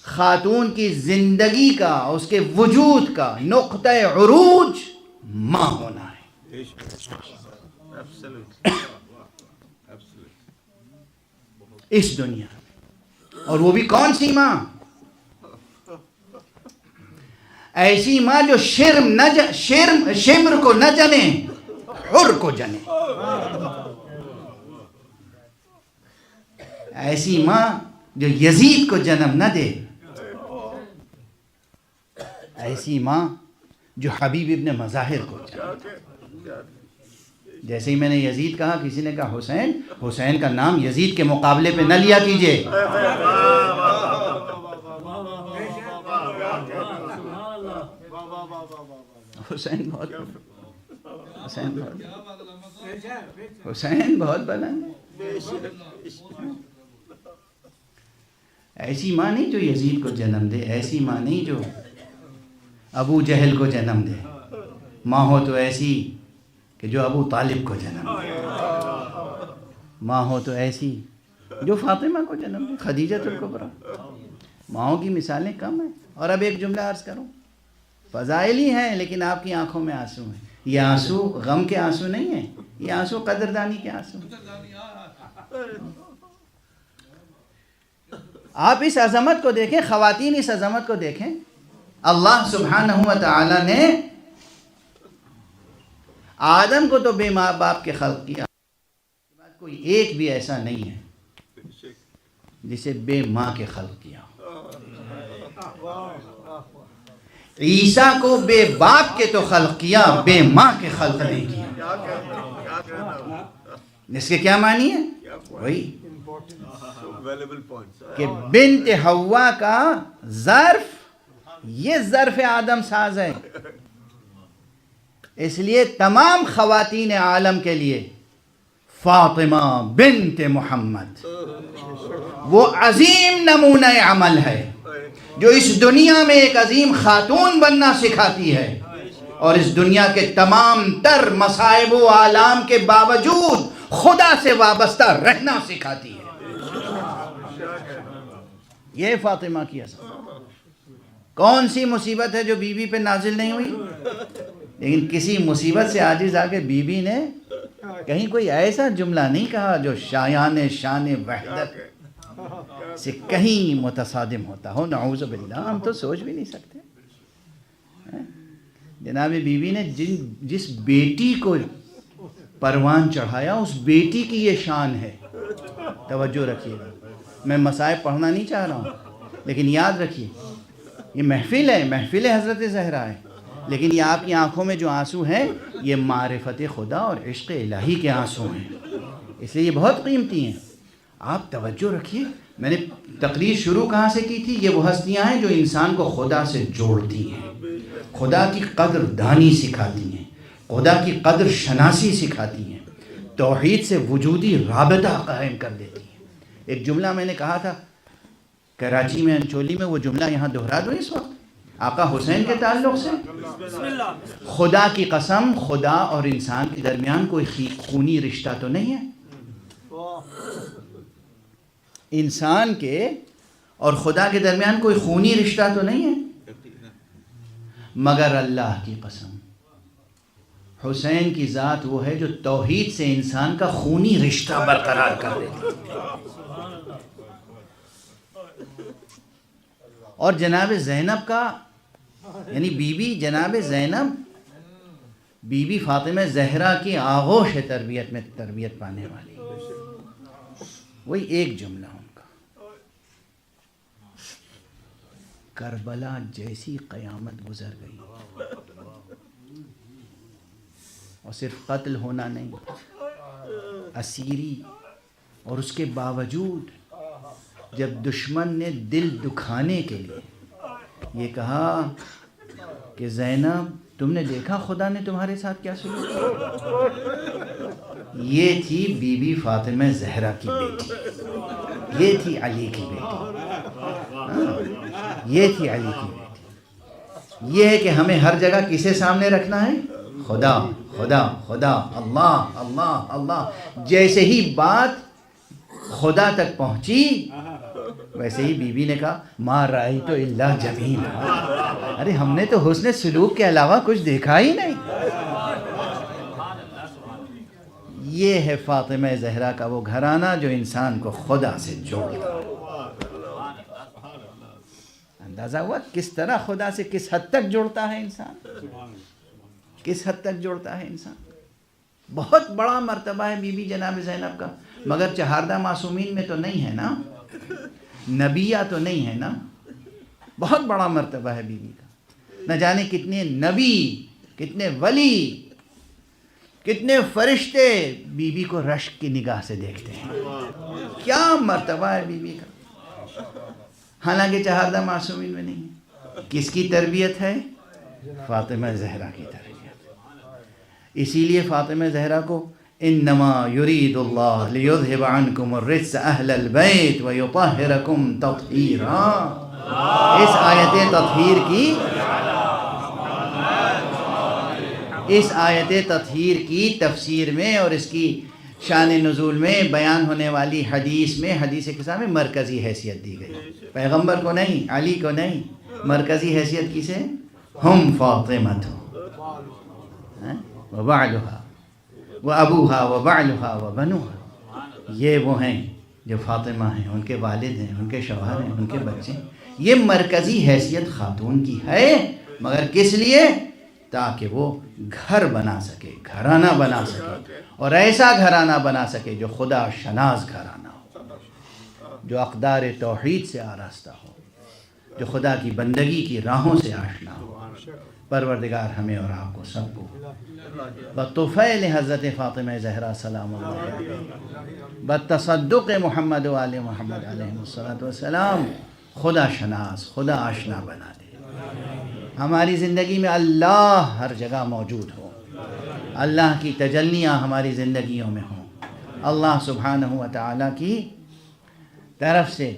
خاتون کی زندگی کا، اس کے وجود کا نقطہ عروج ماں ہونا ہے. بے شک. Absolutely. Absolutely. اس دنیا میں. اور وہ بھی کون سی ماں؟ ایسی ماں جو شمر کو نہ جنے، حر کو جنے. ایسی ماں جو یزید کو جنم نہ دے. ایسی ماں جو حبیب ابن مظاہر کو جنم. جیسے ہی میں نے یزید کہا، کسی نے کہا حسین، حسین کا نام یزید کے مقابلے پہ نہ لیا کیجئے. حسین بہت بلند ہے. ایسی ماں نہیں جو یزید کو جنم دے، ایسی ماں نہیں جو ابو جہل کو جنم دے. ماں ہو تو ایسی کہ جو ابو طالب کو جنم دے. ماں ہو تو ایسی جو فاطمہ کو جنم دے، خدیجۃ الکبریٰ. ماؤں کی مثالیں کم ہیں. اور اب ایک جملہ عرض کروں، فضائل ہی ہیں لیکن آپ کی آنکھوں میں آنسو ہیں. یہ آنسو غم کے آنسو نہیں ہیں، یہ آنسو قدردانی کے آنسو ہیں. آپ اس عظمت کو دیکھیں، خواتین اس عظمت کو دیکھیں. اللہ سبحانہ و تعالی نے آدم کو تو بے ماں باپ کے خلق کیا، کوئی ایک بھی ایسا نہیں ہے جسے بے ماں کے خلق کیا. عیسیٰ کو بے باپ کے تو خلق کیا، بے ماں کے خلق نہیں کیا. اس کے کیا معنی ہے؟ وہی کہ بنت حوا کا ظرف، یہ ظرف آدم ساز ہے. اس لیے تمام خواتین عالم کے لیے فاطمہ بنت محمد وہ عظیم نمونہ عمل ہے جو اس دنیا میں ایک عظیم خاتون بننا سکھاتی ہے، اور اس دنیا کے تمام تر مصائب و آلام کے باوجود خدا سے وابستہ رہنا سکھاتی ہے. یہ فاطمہ کی اصل. کون سی مصیبت ہے جو بی بی پہ نازل نہیں ہوئی؟ لیکن کسی مصیبت سے عاجز آ کے بی بی نے کہیں کوئی ایسا جملہ نہیں کہا جو شایان شان وحدت سے کہیں متصادم ہوتا ہو. نعوذ باللہ، ہم تو سوچ بھی نہیں سکتے. جناب بی بی نے جس بیٹی کو پروان چڑھایا، اس بیٹی کی یہ شان ہے. توجہ رکھیے گا، میں مصائب پڑھنا نہیں چاہ رہا ہوں، لیکن یاد رکھیے یہ محفل ہے، محفل حضرت زہرا ہے. لیکن یہ آپ کی آنکھوں میں جو آنسو ہیں یہ معرفت خدا اور عشق الہی کے آنسو ہیں، اس لیے یہ بہت قیمتی ہیں. آپ توجہ رکھیے، میں نے تقریر شروع کہاں سے کی تھی؟ یہ وہ ہستیاں ہیں جو انسان کو خدا سے جوڑتی ہیں، خدا کی قدر دانی سکھاتی ہیں، خدا کی قدر شناسی سکھاتی ہیں، توحید سے وجودی رابطہ قائم کر دیتی ہیں. ایک جملہ میں نے کہا تھا کراچی میں، انچولی میں، وہ جملہ یہاں دہرا دوں اس وقت آقا حسین کے تعلق سے. خدا کی قسم، خدا اور انسان کے درمیان کوئی خونی رشتہ تو نہیں ہے. انسان کے اور خدا کے درمیان کوئی خونی رشتہ تو نہیں ہے، مگر اللہ کی قسم حسین کی ذات وہ ہے جو توحید سے انسان کا خونی رشتہ برقرار کر دیتی ہے. اور جناب زینب کا، یعنی بی بی جناب زینب، بی بی فاطمہ زہرا کی آغوش تربیت میں تربیت پانے والی، وہی ایک جملہ ان کا، کربلا جیسی قیامت گزر گئی، اور صرف قتل ہونا نہیں، اسیری. اور اس کے باوجود جب دشمن نے دل دکھانے کے لیے یہ کہا کہ زینب تم نے دیکھا خدا نے تمہارے ساتھ کیا سلوک کیا، یہ تھی بی بی فاطمہ زہرا کی بیٹی، یہ تھی علی کی بیٹی، یہ تھی علی کی بیٹی. یہ ہے کہ ہمیں ہر جگہ کسے سامنے رکھنا ہے؟ خدا خدا خدا، اللہ اللہ اللہ. جیسے ہی بات خدا تک پہنچی ویسے ہی بی بی نے کہا ما رأیت الا جمیل. ارے ہم نے تو حسن سلوک کے علاوہ کچھ دیکھا ہی نہیں. یہ ہے فاطمہ زہرا کا وہ گھرانہ جو انسان کو خدا سے جوڑتا. اندازہ ہوا کس طرح خدا سے کس حد تک جوڑتا ہے انسان، کس حد تک جوڑتا ہے انسان. بہت بڑا مرتبہ ہے بی بی جناب زینب کا، مگر چہاردہ معصومین میں تو نہیں ہے نا، نبیہ تو نہیں ہے نا. بہت بڑا مرتبہ ہے بی بی کا. نہ جانے کتنے نبی، کتنے ولی، کتنے فرشتے بی بی کو رشک کی نگاہ سے دیکھتے ہیں. کیا مرتبہ ہے بی بی کا، حالانکہ چہاردہ معصومین میں نہیں ہے. کس کی تربیت ہے؟ فاطمہ زہرا کی تربیت. اسی لیے فاطمہ زہرا کو انما یرید اللہ لیذھب عنکم الرجس اہل البیت ویطہرکم تطہیرا. اس آیت تطہیر کی تفسیر میں اور اس کی شان نزول میں بیان ہونے والی حدیث میں، حدیث قصہ میں مرکزی حیثیت دی گئی. پیغمبر کو نہیں، علی کو نہیں، مرکزی حیثیت کسے؟ ہم فاطمہ وبعلها وابوها وبعلها وبنوها. یہ وہ ہیں جو فاطمہ ہیں، ان کے والد ہیں، ان کے شوہر ہیں، ان کے بچے ہیں. یہ مرکزی حیثیت خاتون کی ہے، مگر کس لیے؟ تاکہ وہ گھر بنا سکے، گھرانہ بنا سکے، اور ایسا گھرانہ بنا سکے جو خدا شناس گھرانہ ہو، جو اقدار توحید سے آراستہ ہو، جو خدا کی بندگی کی راہوں سے آشنا ہو. پروردگار ہمیں اور آپ کو سب کو بطفیل حضرت فاطمہ زہرا سلام اللہ علیہ، بتصدق محمد و آل محمد علیہ السلام خدا شناس، خدا آشنا بنا دے. ہماری زندگی میں اللہ ہر جگہ موجود ہو، اللہ کی تجلیاں ہماری زندگیوں میں ہوں، اللہ سبحانہ و تعالیٰ کی طرف سے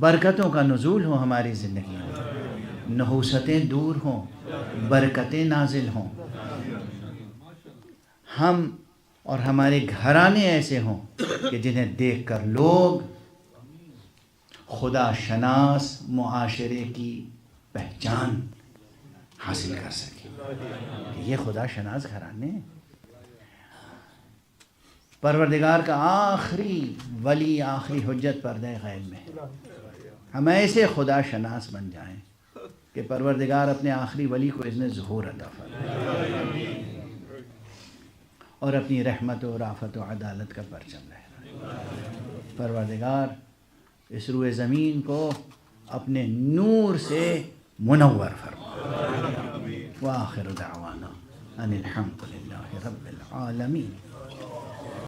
برکتوں کا نزول ہو ہماری زندگیوں میں، نحوستیں دور ہوں، برکتیں نازل ہوں. ہم اور ہمارے گھرانے ایسے ہوں کہ جنہیں دیکھ کر لوگ خدا شناس معاشرے کی پہچان حاصل کر سکیں. یہ خدا شناس گھرانے. پروردگار کا آخری ولی، آخری حجت پردہ غیب میں. ہم ایسے خدا شناس بن جائیں کہ پروردگار اپنے آخری ولی کو اذن ظہور عطا فرمائے اور اپنی رحمت و رافت و عدالت کا پرچم لہرائے. پروردگار اس روئے زمین کو اپنے نور سے منور فرمائے. وآخر دعوانا ان الحمد للہ رب العالمین.